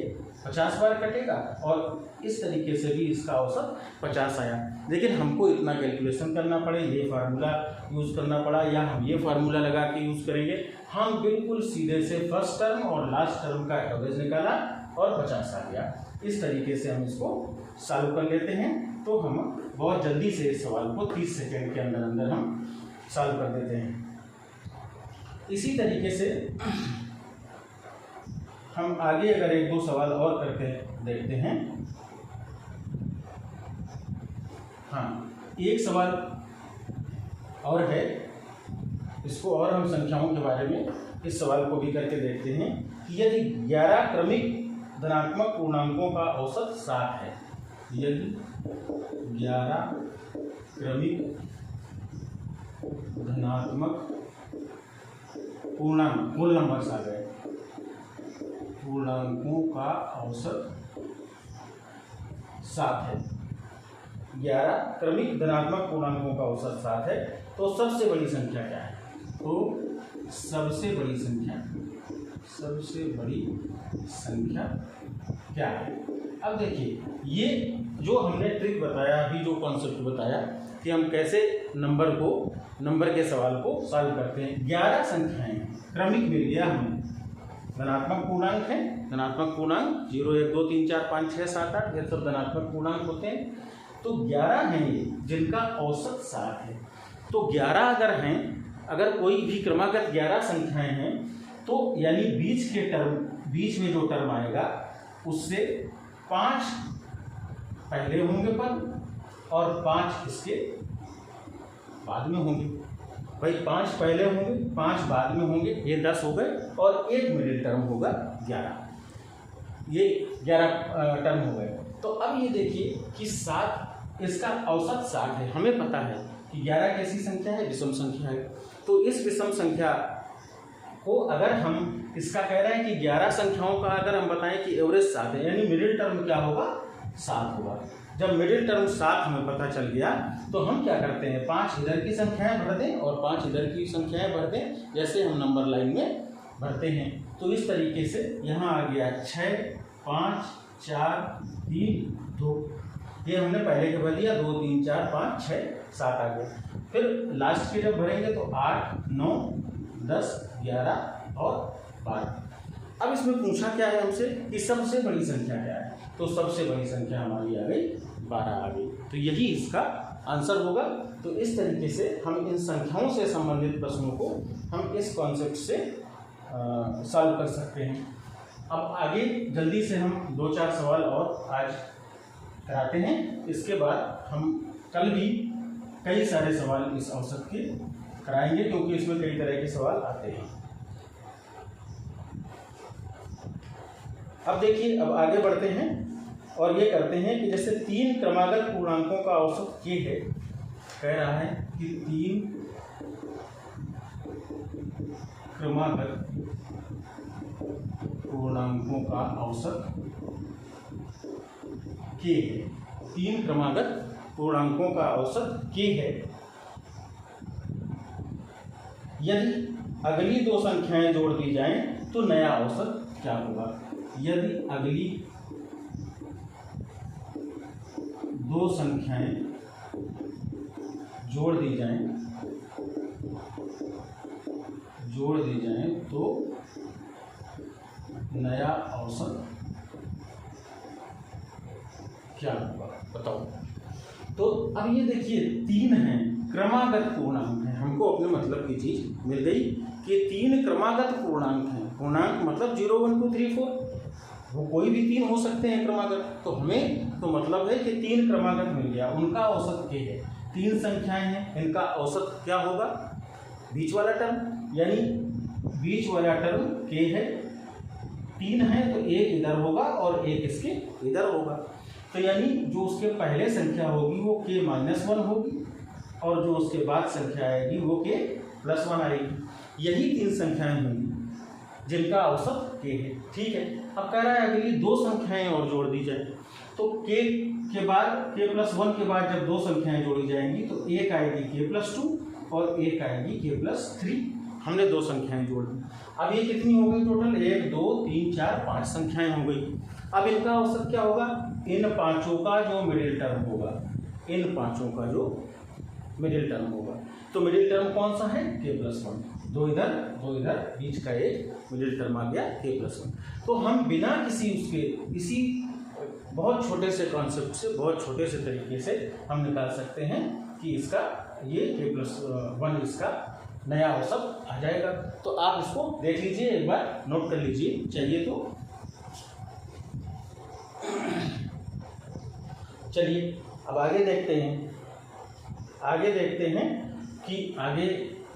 50 बार कटेगा और इस तरीके से भी इसका औसत 50 आया। लेकिन हमको इतना कैलकुलेशन करना पड़े, ये फार्मूला यूज़ करना पड़ा या हम ये फार्मूला लगा के यूज़ करेंगे, हम बिल्कुल सीधे से फर्स्ट टर्म और लास्ट टर्म का एवरेज निकाला और 50 आ गया। इस तरीके से हम इसको सॉल्व कर लेते हैं। तो हम बहुत जल्दी से इस सवाल को 30 सेकेंड के अंदर अंदर हम सॉल्व कर देते हैं। इसी तरीके से हम आगे अगर 1-2 सवाल और करके देखते हैं। हाँ, एक सवाल और है, इसको और हम संख्याओं के बारे में इस सवाल को भी करके देखते हैं कि यदि 11 क्रमिक धनात्मक पूर्णांकों का औसत 7 है, यदि 11 क्रमिक धनात्मक पूर्णांक, होल नंबर्स आ गए, पूर्णांकों का औसत 7 है, 11 क्रमिक धनात्मक पूर्णांकों का औसत 7 है, तो सबसे बड़ी संख्या क्या है? तो सबसे बड़ी संख्या क्या है? अब देखिए, ये जो हमने ट्रिक बताया, अभी जो कॉन्सेप्ट बताया कि हम कैसे नंबर के सवाल को सॉल्व करते हैं। 11 संख्याएं क्रमिक मिल गया हमें, धनात्मक पूर्णांक है, धनात्मक पूर्णांक 0, 1, 2, 3, 4, 5, 6, 7, 8 ये सब धनात्मक पूर्णांक होते हैं। तो 11 हैं ये जिनका औसत 7 है। तो 11 अगर हैं, अगर कोई भी क्रमागत 11 संख्याएं हैं तो यानी बीच में जो टर्म आएगा उससे 5 पहले होंगे पद और 5 इसके बाद में होंगे। भाई 5 पहले होंगे, 5 बाद में होंगे, ये 10 हो गए और एक मिडिल टर्म होगा 11, ये 11 टर्म हो गए। तो अब ये देखिए कि 7, इसका औसत 7 है। हमें पता है कि 11 कैसी संख्या है, विषम संख्या है। तो इस विषम संख्या को अगर हम इसका कह रहे हैं कि 11 संख्याओं का अगर हम बताएं कि एवरेज 7 है, यानी मिडिल टर्म क्या होगा, 7 होगा। जब मिडिल टर्म 7 हमें पता चल गया तो हम क्या करते हैं, 5 इधर की संख्याएं भर दें और 5 इधर की संख्याएं भर दें, जैसे हम नंबर लाइन में भरते हैं। तो इस तरीके से यहाँ आ गया 6, 5, 4, 3, 2, ये हमने पहले के भर दिया, 2, 3, 4, 5, 6, 7 आ गया। फिर लास्ट के जब भरेंगे तो 8, 9, 10, 11 और 12। अब इसमें पूछा क्या है हमसे कि सबसे बड़ी संख्या क्या है, तो सबसे बड़ी संख्या हमारी आ गई 12 आ गई। तो यही इसका आंसर होगा। तो इस तरीके से हम इन संख्याओं से संबंधित प्रश्नों को हम इस कॉन्सेप्ट से सॉल्व कर सकते हैं। अब आगे जल्दी से हम 2-4 सवाल और आज कराते हैं। इसके बाद हम कल भी कई सारे सवाल इस औसत के कराएंगे, क्योंकि इसमें कई तरह के सवाल आते हैं। अब देखिए, अब आगे बढ़ते हैं और ये करते हैं कि जैसे 3 क्रमागत पूर्णांकों का औसत k है, कह रहा है कि 3 क्रमागत पूर्णांकों का औसत k है। 3 क्रमागत पूर्णांकों का औसत k है। यदि अगली 2 संख्याएं जोड़ दी जाएं तो नया औसत क्या होगा? यदि अगली 2 संख्याएं जोड़ दी जाएं तो नया औसत क्या होगा, बताओ। तो अब ये देखिए 3 हैं, क्रमागत पूर्णांक हैं। हमको अपने मतलब की चीज मिल गई कि 3 क्रमागत पूर्णांक हैं। पूर्णांक मतलब 0, 1, 2, 3, 4, वो कोई भी 3 हो सकते हैं क्रमागत। तो हमें तो मतलब है कि 3 क्रमागत मिल गया, उनका औसत k है। 3 संख्याएं हैं, इनका औसत क्या होगा, बीच वाला टर्म, यानी बीच वाला टर्म k है। 3 है तो एक इधर होगा और एक इसके इधर होगा। तो यानी जो उसके पहले संख्या होगी वो k-1 होगी और जो उसके बाद संख्या आएगी वो k+1 आएगी। यही 3 संख्याएं होंगी जिनका औसत k है। ठीक है। अब कह रहा है अगली 2 संख्याएं और जोड़ दी जाए। तो k के बाद k+1 के बाद जब दो संख्याएं जोड़ी जाएंगी तो एक आएगी k+2 और एक आएगी k+3। हमने दो संख्याएं जोड़ दी। अब ये कितनी हो गई टोटल? 1 2 3 4 5 संख्याएं हो गई। अब इनका औसत क्या होगा? इन पांचों का जो मिडिल टर्म होगा, इन पांचों का जो मिडिल टर्म होगा। तो मिडिल टर्म कौन सा है? k+1। दो इधर बीच का एक मिडिल टर्म आ गया k+1। तो हम बिना किसी बहुत छोटे से कॉन्सेप्ट से, बहुत छोटे से तरीके से हम निकाल सकते हैं कि इसका ये k+1 इसका नया औसत आ जाएगा। तो आप इसको देख लीजिए, एक बार नोट कर लीजिए चाहिए तो। चलिए अब आगे देखते हैं कि आगे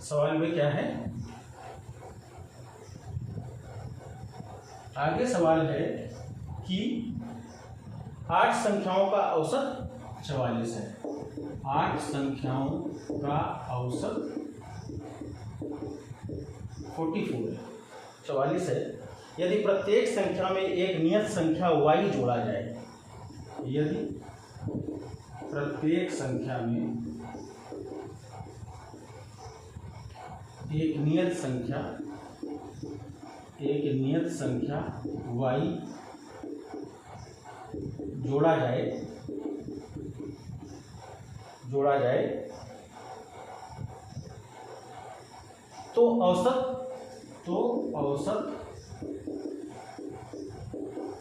सवाल में क्या है। आगे सवाल है कि 8 संख्याओं का औसत 44 है। 8 संख्याओं का औसत 44 है, 44 है। यदि प्रत्येक संख्या में एक नियत संख्या y जोड़ा जाए, यदि प्रत्येक संख्या में एक नियत संख्या y जोड़ा जाए तो औसत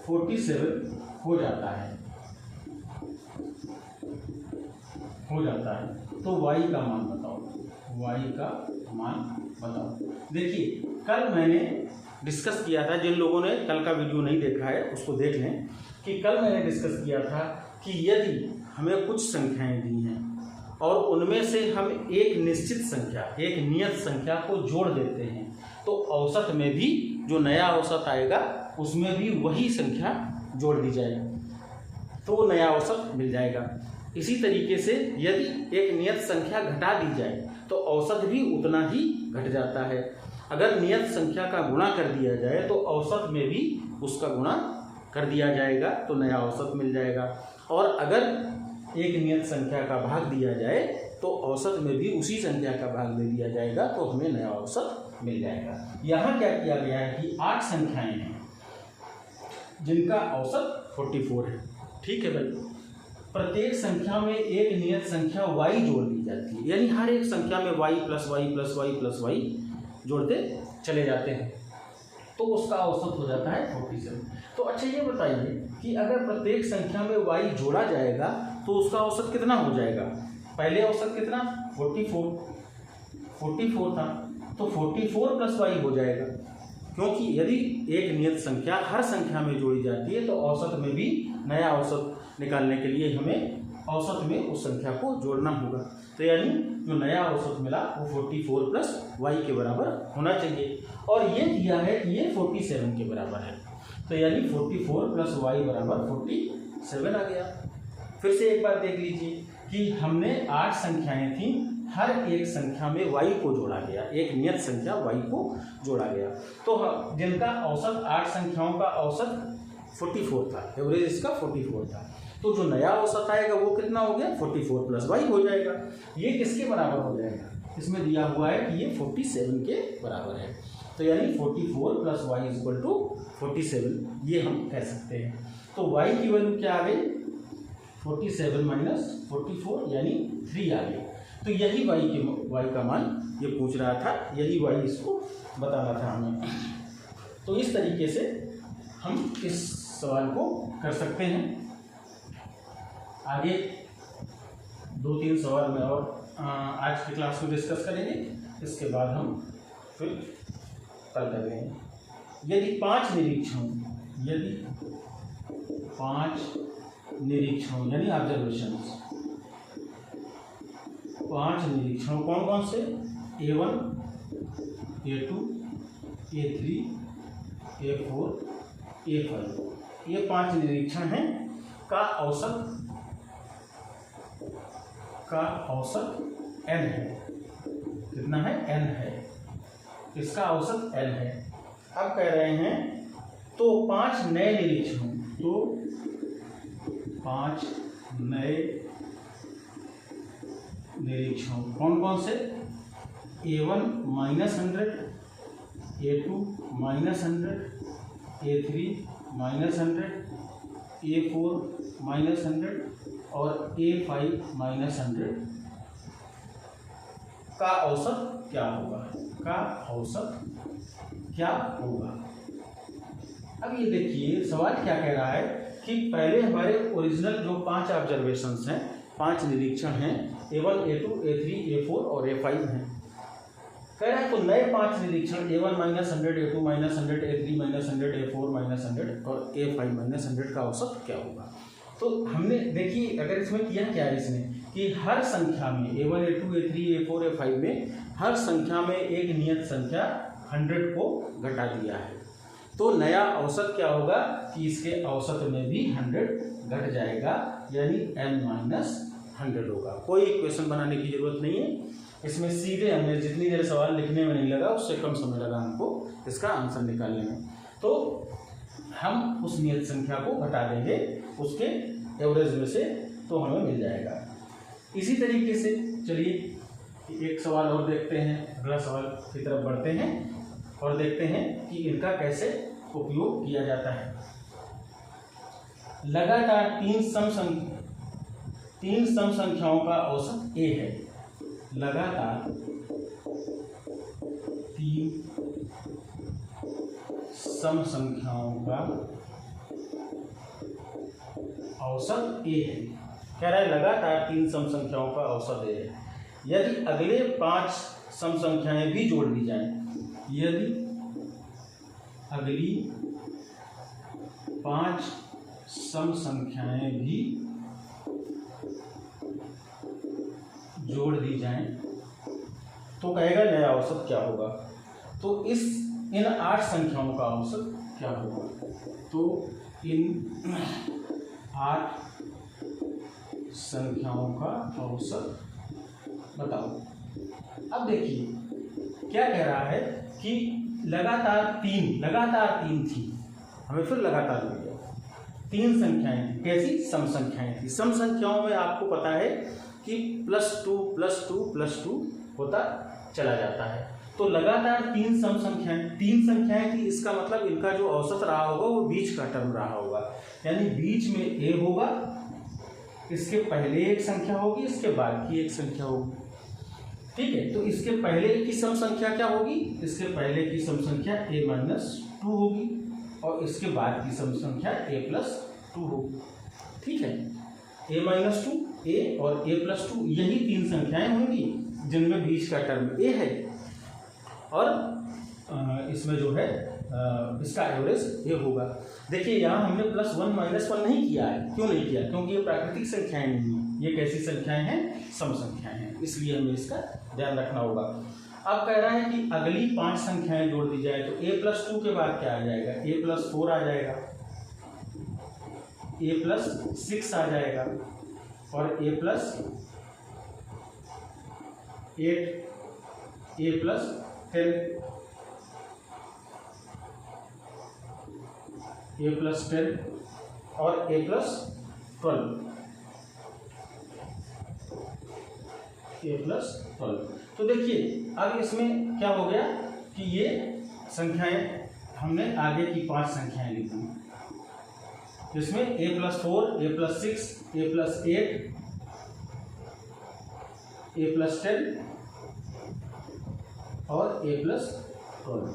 47 हो जाता है। तो y का मान बताओ। देखिए कल मैंने डिस्कस किया था, जिन लोगों ने कल का वीडियो नहीं देखा है उसको देख लें, कि कल मैंने डिस्कस किया था कि यदि हमें कुछ संख्याएं दी हैं और उनमें से हम एक निश्चित संख्या, एक नियत संख्या को जोड़ देते हैं तो औसत में भी जो नया औसत आएगा उसमें भी वही संख्या जोड़ दी जाएगी तो नया औसत मिल जाएगा। इसी तरीके से यदि एक नियत संख्या घटा दी जाए तो औसत भी उतना ही घट जाता है। अगर नियत संख्या का गुणा कर दिया जाए तो औसत में भी उसका गुणा कर दिया जाएगा तो नया औसत मिल जाएगा। और अगर एक नियत संख्या का भाग दिया जाए तो औसत में भी उसी संख्या का भाग दे दिया जाएगा तो हमें नया औसत मिल जाएगा। यहाँ क्या किया गया है कि 8 संख्याएं हैं जिनका औसत 44 है। ठीक है भाई, प्रत्येक संख्या में एक नियत संख्या y जोड़ दी जाती है, यानी हर एक संख्या में y जोड़ते चले जाते हैं तो उसका औसत हो जाता है 47। तो अच्छा ये बताइए कि अगर प्रत्येक संख्या में y जोड़ा जाएगा तो उसका औसत कितना हो जाएगा? पहले औसत कितना? 44 था, तो 44 + y हो जाएगा, क्योंकि यदि एक नियत संख्या हर संख्या में जोड़ी जाती है तो औसत में भी नया औसत निकालने के लिए हमें औसत में उस संख्या को जोड़ना होगा। तो यानी जो नया औसत मिला वो 44 + y के बराबर होना चाहिए। और ये दिया है कि ये 47 के बराबर है, तो यानी 44 + y = 47 आ गया। फिर से एक बार देख लीजिए कि हमने 8 संख्याएं थी, हर एक संख्या में y को जोड़ा गया, एक नियत संख्या y को जोड़ा गया। तो जिनका औसत 8 संख्याओं का औसत 44 था, एवरेज इसका 44 था, तो जो नया औसत आएगा वो कितना हो गया? 44 + y हो जाएगा। ये किसके बराबर हो जाएगा? इसमें दिया हुआ है कि ये 47 के बराबर है, तो यानी 44 + y = 47 ये हम कह सकते हैं। तो y की वैल्यू क्या आ गई? 47 - 44 यानी 3 आ गई। तो यही y का मान ये पूछ रहा था, यही y इसको बताना था हमें। तो इस तरीके से हम इस सवाल को कर सकते हैं। आगे 2-3 सवाल में और आज की क्लास में डिस्कस करेंगे, इसके बाद हम फिर कल करेंगे। यदि 5 निरीक्षण यानी ऑब्जर्वेशंस, 5 निरीक्षण कौन कौन से? A1, A2, A3, A4, A5, ये 5 निरीक्षण हैं का औसत n है। कितना है? n है, इसका औसत n है। अब कह रहे हैं तो 5 नए निरीक्षण, तो 5 नए निरीक्षण कौन कौन से? A1 -100, A2 -100, A3 -100, A4 -100 और A5 -100 का औसत क्या होगा? अब ये देखिए सवाल क्या कह रहा है कि पहले हमारे ओरिजिनल जो 5 ऑब्जर्वेशंस हैं, 5 निरीक्षण हैं, A1, A2, A3, A4 और A5 हैं। कह रहा है तो नए 5 निरीक्षण A1 -100, A2 -100, A3 -100, A4 -100 और A5 -100 का औसत क्या होगा? तो हमने देखिए अगर इसमें किया क्या है इसने कि हर संख्या में A1, A2, A3, A4, A5 में हर संख्या में एक नियत संख्या 100 को घटा दिया है। तो नया औसत क्या होगा कि इसके औसत में भी 100 घट जाएगा, यानी n-100 होगा। कोई इक्वेशन बनाने की जरूरत नहीं है, इसमें सीधे हमने जितनी देर सवाल लिखने में नहीं लगा उससे कम समय लगा हमको इसका आंसर निकालने में। तो हम उस नियत संख्या को घटा देंगे उसके एवरेज में से, तो हमें मिल जाएगा। इसी तरीके से चलिए एक सवाल और देखते हैं, अगला सवाल की तरफ बढ़ते हैं और देखते हैं कि इनका कैसे उपयोग किया जाता है। लगातार तीन सम संख्याओं का औसत a है। लगातार 3 सम संख्याओं का औसत a है। कह रहा है लगातार 3 सम संख्याओं का औसत a है। यदि अगले 5 सम संख्याएं भी जोड़ दी जाएं, यदि अगली 5 सम संख्याएं भी जोड़ दी जाएं तो कहेगा नया औसत क्या होगा। तो इन 8 संख्याओं का औसत क्या होगा? तो इन 8 संख्याओं का औसत बताओ। अब देखिए क्या कह रहा है कि लगातार तीन थी, हमें फिर लगातार मिल गया। 3 संख्याएं कैसी? सम संख्याएं थी। सम संख्याओं में आपको पता है कि +2 होता चला जाता है। तो लगातार 3 सम संख्याएं, 3 संख्याएं थी, इसका मतलब इनका जो औसत रहा होगा वो बीच का टर्म रहा होगा, यानी बीच में a होगा, इसके पहले एक संख्या होगी, इसके बाद की एक संख्या होगी। ठीक है, तो इसके पहले की सम संख्या क्या होगी? इसके पहले की सम संख्या a-2 होगी और इसके बाद की सम संख्या a+2 होगी। ठीक है, a-2 a और a+2 यही 3 संख्याएं होंगी जिनमें बीच का टर्म a है और इसमें जो है इसका एवरेज a होगा। देखिए यहाँ हमने +1 -1 नहीं किया है। क्यों नहीं किया? क्योंकि ये प्राकृतिक संख्याएं नहीं है, ये कैसी संख्याएं हैं? सम संख्याएं हैं, इसलिए हमें इसका ध्यान रखना होगा। अब कह रहा है कि अगली 5 संख्याएं जोड़ दी जाए तो a+2 के बाद क्या आ जाएगा? a+4 आ जाएगा, a+6 आ जाएगा और a+8, a+10 और a+12। तो देखिए अब इसमें क्या हो गया कि ये संख्याएं हमने आगे की 5 संख्याएं लिखी, जिसमें a+4, a+6, a+8, a+10 और a+12।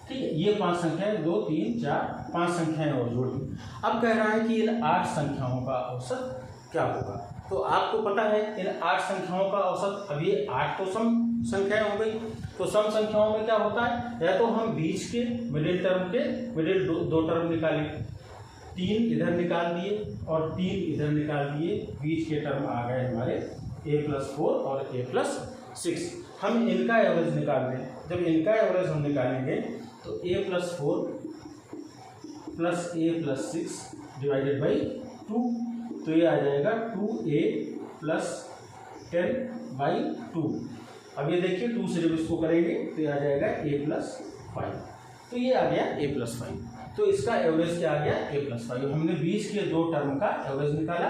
ठीक है, ये 5 संख्याएं 2, 3, 4, 5 संख्याएं और जोड़ दी। अब कह रहा है कि इन 8 संख्याओं का औसत क्या होगा। तो आपको पता है इन 8 संख्याओं का औसत, अब ये 8 तो सम संख्याएं हो गई, तो सम संख्याओं में क्या होता है, या तो हम बीच के मिडिल दो टर्म निकाले, 3 इधर निकाल दिए और 3 इधर निकाल दिए, बीच के टर्म आ गए हमारे a+4 और a+6। हम इनका एवरेज निकाल दें। जब इनका एवरेज हम निकालेंगे तो a+4 + a+6 डिवाइडेड बाई 2, तो ये आ जाएगा 2a + 10/2। अब ये देखिए 2 से जब इसको करेंगे तो ये आ जाएगा a+5, तो ये आ गया a+5। तो इसका एवरेज क्या आ गया a+5। हमने बीच के दो टर्म का एवरेज निकाला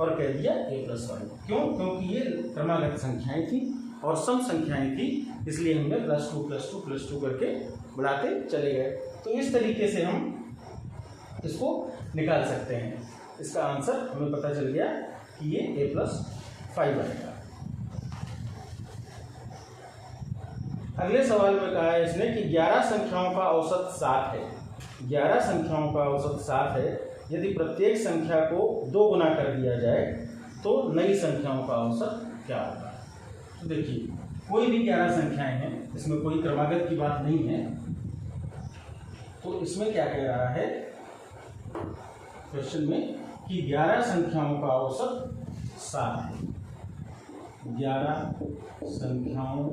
और कह दिया a+5। क्यों? क्योंकि ये क्रमागत संख्याएं थी और सम संख्याएं थी, इसलिए हमने +2 करके बढ़ाते चले गए। तो इस तरीके से हम इसको निकाल सकते हैं। इसका आंसर हमें पता चल गया कि ये a+5 आएगा। अगले सवाल में कहा है इसने कि 11 संख्याओं का औसत 7 है। 11 संख्याओं का औसत 7 है। यदि प्रत्येक संख्या को 2 गुना कर दिया जाए तो नई संख्याओं का औसत क्या होगा? तो देखिए, कोई भी 11 संख्याएं हैं, इसमें कोई क्रमागत की बात नहीं है। तो इसमें क्या कह रहा है क्वेश्चन में कि 11 संख्याओं का औसत 7 है। 11 संख्याओं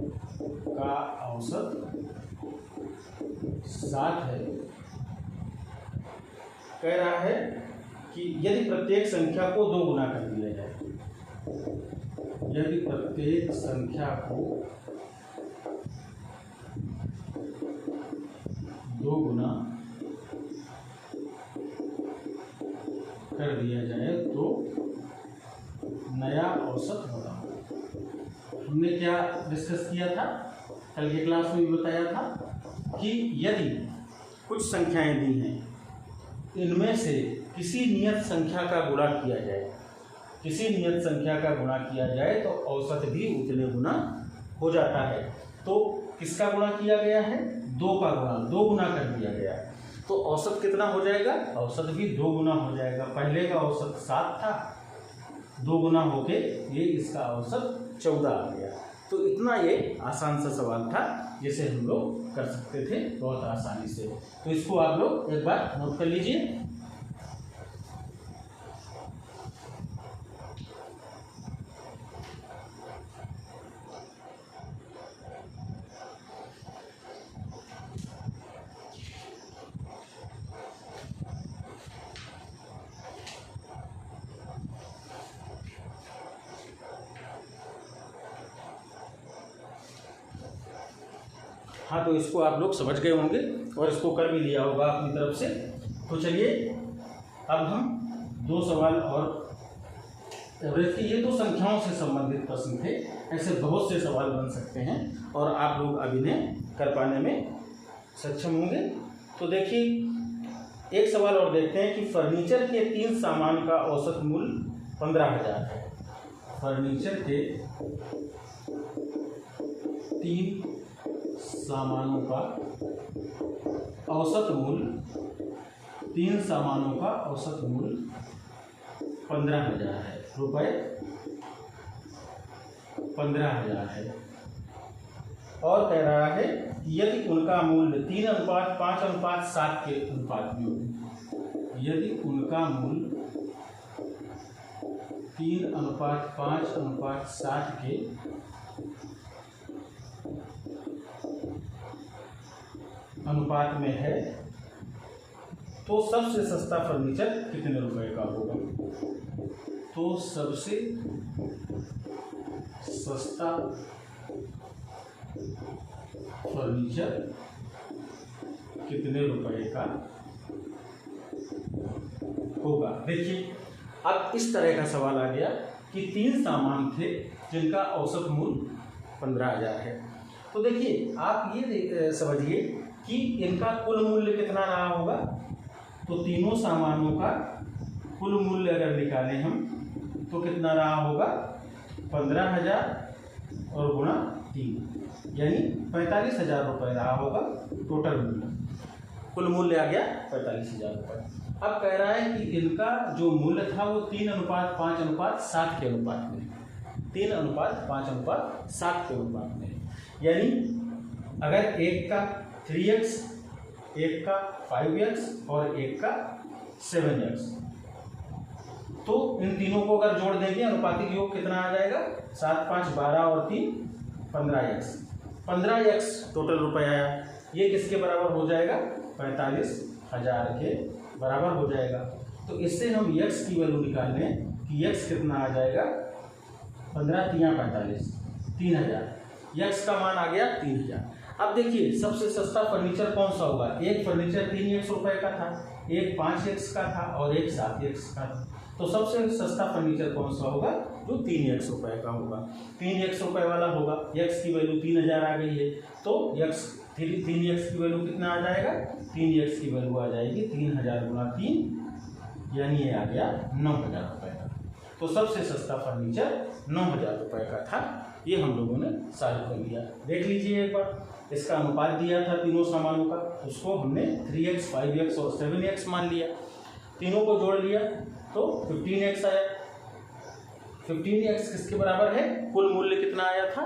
का औसत 7 है। कह रहा है कि यदि प्रत्येक संख्या को 2 गुना कर दिया जाए, यदि प्रत्येक संख्या को 2 गुना कर दिया जाए तो नया औसत होगा। हमने क्या डिस्कस किया था, कल की क्लास में भी बताया था कि यदि कुछ संख्याएं दी हैं, इनमें से किसी नियत संख्या का गुणा किया जाए, किसी नियत संख्या का गुणा किया जाए तो औसत भी उतने गुना हो जाता है। तो किसका गुणा किया गया है? 2 का गुणा, 2 गुना कर दिया गया है। तो औसत कितना हो जाएगा? औसत भी 2 गुना हो जाएगा। पहले का औसत 7 था, 2 गुना होके ये इसका औसत 14 आ गया। तो इतना ये आसान सा सवाल था जिसे हम लोग कर सकते थे बहुत आसानी से। तो इसको आप लोग एक बार नोट कर लीजिए। हाँ, तो इसको आप लोग समझ गए होंगे और इसको कर भी लिया होगा अपनी तरफ से। तो चलिए अब हम 2 सवाल और एवरेज के, ये तो संख्याओं से संबंधित प्रश्न थे, ऐसे बहुत से सवाल बन सकते हैं और आप लोग अब इन्हें कर पाने में सक्षम होंगे। तो देखिए एक सवाल और देखते हैं कि फर्नीचर के 3 सामान का औसत मूल्य 15,000 है। फर्नीचर के 3 सामानों का औसत मूल्य, 3 सामानों का औसत मूल्य 15,000 है, रुपये 15,000 है। और कह रहा है कि यदि उनका मूल्य 3:5:7 के अनुपात में हो, यदि उनका मूल्य 3:5:7 के अनुपात में है तो सबसे सस्ता फर्नीचर कितने रुपए का होगा? तो सबसे सस्ता फर्नीचर कितने रुपए का होगा? देखिए अब इस तरह का सवाल आ गया कि 3 सामान थे जिनका औसत मूल्य 15,000 है। तो देखिए आप ये समझिए कि इनका कुल मूल्य कितना रहा होगा। तो तीनों सामानों का कुल मूल्य अगर निकालें हम तो कितना रहा होगा? 15,000 और गुणा 3 यानी 45,000 रुपये रहा होगा टोटल मूल्य। कुल मूल्य आ गया 45,000 रुपये। अब कह रहा है कि इनका जो मूल्य था वो 3:5:7 के अनुपात में, 3:5:7 के अनुपात में। यानी अगर एक का 3x, एक का 5x और एक का 7x, तो इन तीनों को अगर जोड़ देंगे अनुपातिक योग कितना आ जाएगा? 7, 5, 12 और 3 15x। 15x टोटल रुपये आया। ये किसके बराबर हो जाएगा? 45,000 के बराबर हो जाएगा। तो इससे हम x की वैल्यू निकाल लें कि x कितना आ जाएगा? 15 × 3 = 45, 3,000। x का मान आ गया 3,000। अब देखिए सबसे सस्ता फर्नीचर कौन सा होगा। एक फर्नीचर 3x रुपए का था, एक 5x का था और एक 7x का था। तो सबसे सस्ता फर्नीचर कौन सा होगा, जो 3x रुपए का होगा। 3x रुपए वाला होगा, x की वैल्यू 3000 आ गई है, तो 3x की वैल्यू कितना आ जाएगा, 3x की वैल्यू आ जाएगी 3000 गुणा 3, यानी ये आ गया 9000 रुपए का। तो सबसे सस्ता फर्नीचर 9000 रुपए का था। ये हम लोगों ने सॉल्व कर लिया। देख लीजिए एक बार, इसका अनुपात दिया था तीनों सामानों का, उसको हमने 3x, 5x और 7x मान लिया। तीनों को जोड़ लिया तो 15x आया। 15x किसके बराबर है, कुल मूल्य कितना आया था,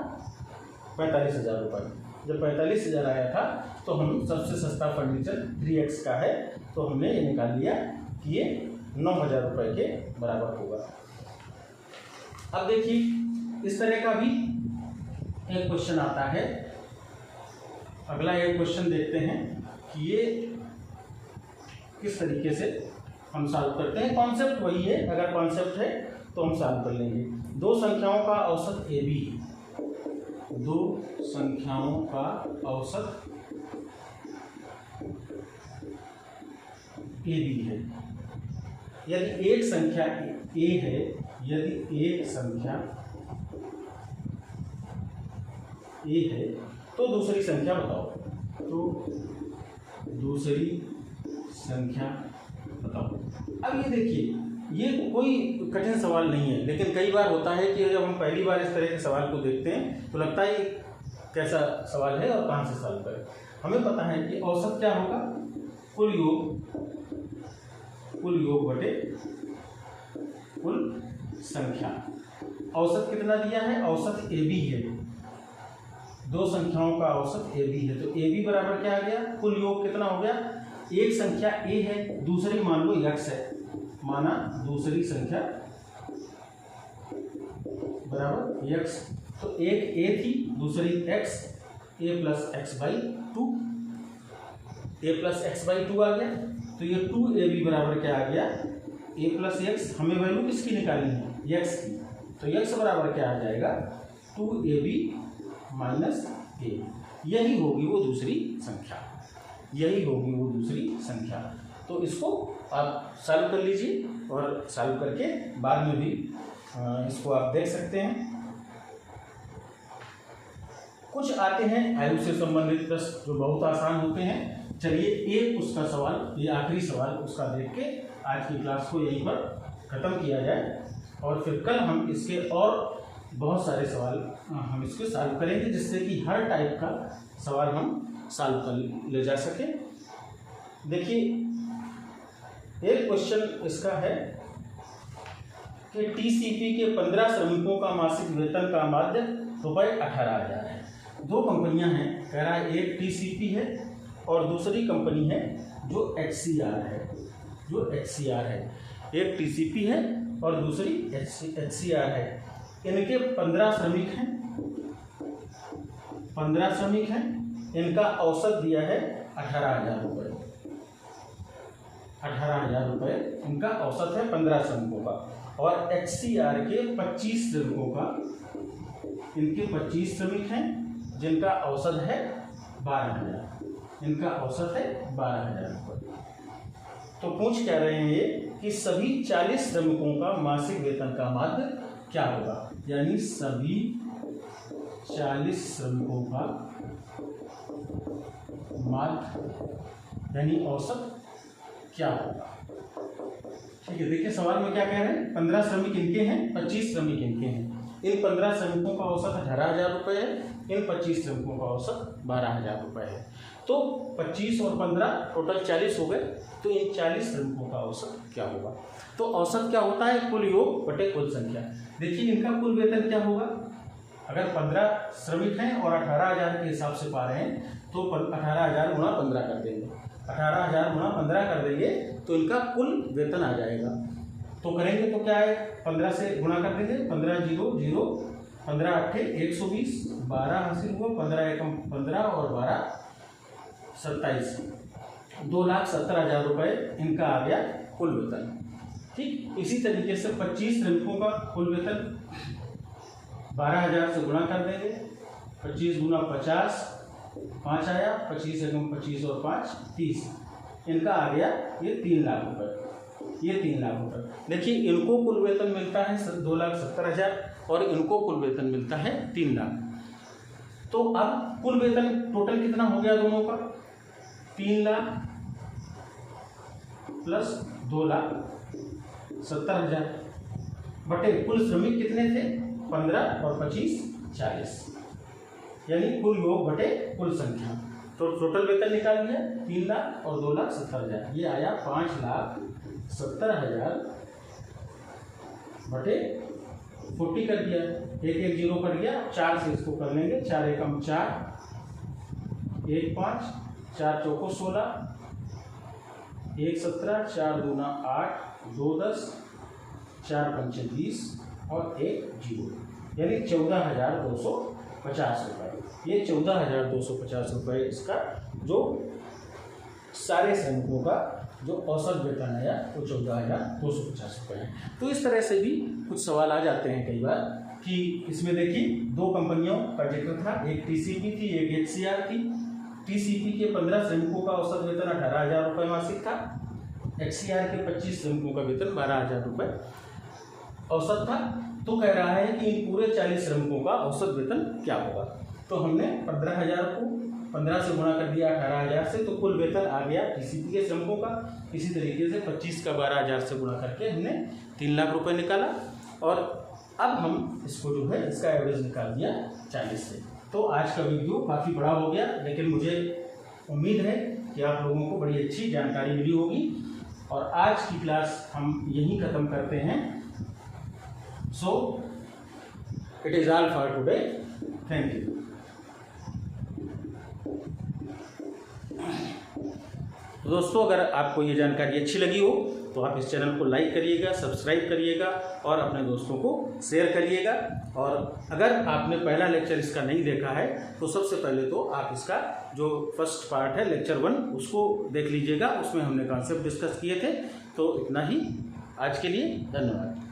45,000 रुपये। जब 45,000 आया था तो हम सबसे सस्ता फर्नीचर 3x का है, तो हमने ये निकाल लिया कि ये 9,000 रुपये के बराबर होगा। अब देखिए इस तरह का भी एक क्वेश्चन आता है। अगला एक क्वेश्चन देखते हैं कि ये किस तरीके से हम सॉल्व करते हैं। कॉन्सेप्ट वही है, अगर कॉन्सेप्ट है तो हम सॉल्व कर लेंगे। दो संख्याओं का औसत AB, दो संख्याओं का औसत AB है। यदि एक संख्या A है, यदि एक संख्या A है तो दूसरी संख्या बताओ, तो दूसरी संख्या बताओ। अब ये देखिए, ये कोई कठिन सवाल नहीं है, लेकिन कई बार होता है कि जब हम पहली बार इस तरह के सवाल को देखते हैं तो लगता है कैसा सवाल है और कहाँ से सॉल्व करें। हमें पता है कि औसत क्या होगा, कुल योग बटे कुल संख्या। औसत कितना दिया है, औसत AB है, दो संख्याओं का औसत AB है, तो AB बराबर क्या आ गया, कुल योग कितना हो गया। एक संख्या A है, दूसरी मान लो x है, माना दूसरी संख्या बराबर x, तो एक A थी, दूसरी x, A plus x by 2, A plus x by 2 आ गया। तो ये 2AB बराबर क्या आ गया, A प्लस x। हमें वैल्यू किसकी निकालनी है, x की, तो x बराबर क्या आ जाएगा, 2AB माइनस A। यही होगी वो दूसरी संख्या, यही होगी वो दूसरी संख्या। तो इसको आप सॉल्व कर लीजिए और सॉल्व करके बाद में भी इसको आप देख सकते हैं। कुछ आते हैं आयु से संबंधित प्रश्न जो बहुत आसान होते हैं। चलिए एक उसका सवाल, ये आखिरी सवाल उसका देख के आज की क्लास को यहीं पर ख़त्म किया जाए, और फिर कल हम इसके और बहुत सारे सवाल हम इसको सॉल्व करेंगे, जिससे कि हर टाइप का सवाल हम सॉल्व कर ले जा सके। देखिए एक क्वेश्चन इसका है कि TCP के 15 श्रमिकों का मासिक वेतन का माध्य रुपये 18,000 है। दो कंपनियां हैं, कह रहा है एक TCP है और दूसरी कंपनी है जो HCR है, जो HCR है। एक TCP है और दूसरी HCR है। इनके 15 श्रमिक हैं, 15 श्रमिक हैं। इनका औसत दिया है 18,000 रुपये, 18,000 रुपये इनका औसत है 15 श्रमिकों का। और HCR के 25 श्रमिकों का, इनके 25 श्रमिक हैं जिनका औसत है 12,000, इनका औसत है 12,000 रुपये। तो पूछ क्या रहे हैं ये कि सभी 40 श्रमिकों का मासिक वेतन का माध्य क्या होगा, यानी सभी 40 श्रमिकों का माध्य यानी औसत क्या होगा। ठीक है, देखिए सवाल में क्या कह रहे हैं, 15 श्रमिक इनके हैं, 25 श्रमिक इनके हैं। इन 15 श्रमिकों का औसत 18,000 रुपये है, इन 25 श्रमिकों का औसत 12,000 रुपये है। तो 25 और 15 टोटल 40 हो गए। तो इन 40 श्रमिकों का औसत क्या होगा। तो औसत क्या होता है, कुल योग बटे कुल संख्या। देखिए इनका कुल वेतन क्या होगा, अगर 15 श्रमिक हैं और 18,000 के हिसाब से पा रहे हैं तो 18,000 गुणा 15 कर देंगे, 18,000 गुणा 15 कर देंगे तो इनका कुल वेतन आ जाएगा। तो करेंगे तो क्या है, 15 से गुणा कर देंगे, 15 0 0, 15 8 120, 12 हासिल हुआ, 15 एकम 15 और 12 27, 2,70,000 रुपये इनका आ गया कुल वेतन। ठीक, इसी तरीके से 25 श्रमिकों का कुल वेतन 12,000 से गुणा कर देंगे, 25 गुना 50 5 आया, 25 एकम 25 और 5 30, इनका आ गया ये 3 लाख रुपये, ये 3 लाख रुपये। देखिए इनको कुल वेतन मिलता है 2,70,000 और इनको कुल वेतन मिलता है 3 लाख। तो अब कुल वेतन टोटल कितना हो गया दोनों का? 3 लाख प्लस 2,70,000 बटे कुल श्रमिक कितने थे? 15 और 25 40, यानी कुल योग बटे कुल संख्या। तो टोटल वेतन निकाल लिया 3 लाख और 2,70,000, ये आया 5,70,000 बटे 40 कर दिया, एक जीरो कट गया, 4 से इसको कर लेंगे, 4 एकम 4, 1 5, 4 चौको 16, 1 17, 4 दूना 8, 2 10, 4 पंचे 20 और 1 जीरो, यानी 14,250 रुपये। ये 14,250 रुपये इसका जो सारे श्रमिकों का जो औसत वेतन आया वो 14,250 रुपये है। तो इस तरह से भी कुछ सवाल आ जाते हैं कई बार कि इसमें देखिए 2 कंपनियों का जिक्र था, एक टीसीपी थी, एक एचसीआर थी। टीसीपी के 15 श्रमिकों का औसत वेतन 18,000 रुपये मासिक था, एचसीआर के 25 श्रमिकों का वेतन 12,000 रुपये औसत था। तो कह रहा है कि इन पूरे 40 श्रमिकों का औसत वेतन क्या होगा। तो हमने 15,000 को 15 से गुणा कर दिया 18,000 से, तो कुल वेतन आ गया टीसीपी के श्रमिकों का। इसी तरीके से 25 का 12,000 से गुणा करके हमने 3 लाख रुपए निकाला और अब हम इसको जो है इसका एवरेज निकाल दिया 40 से। तो आज का वीडियो काफ़ी बड़ा हो गया, लेकिन मुझे उम्मीद है कि आप लोगों को बड़ी अच्छी जानकारी मिली होगी और आज की क्लास हम यहीं ख़त्म करते हैं। So, it is all for today. Thank you. दोस्तों अगर आपको ये जानकारी अच्छी लगी हो तो आप इस चैनल को लाइक करिएगा, सब्सक्राइब करिएगा और अपने दोस्तों को शेयर करिएगा। और अगर आपने पहला लेक्चर इसका नहीं देखा है तो सबसे पहले तो आप इसका जो फर्स्ट पार्ट है लेक्चर 1 उसको देख लीजिएगा, उसमें हमने कॉन्सेप्ट डिस्कस किए थे। तो इतना ही आज के लिए, धन्यवाद।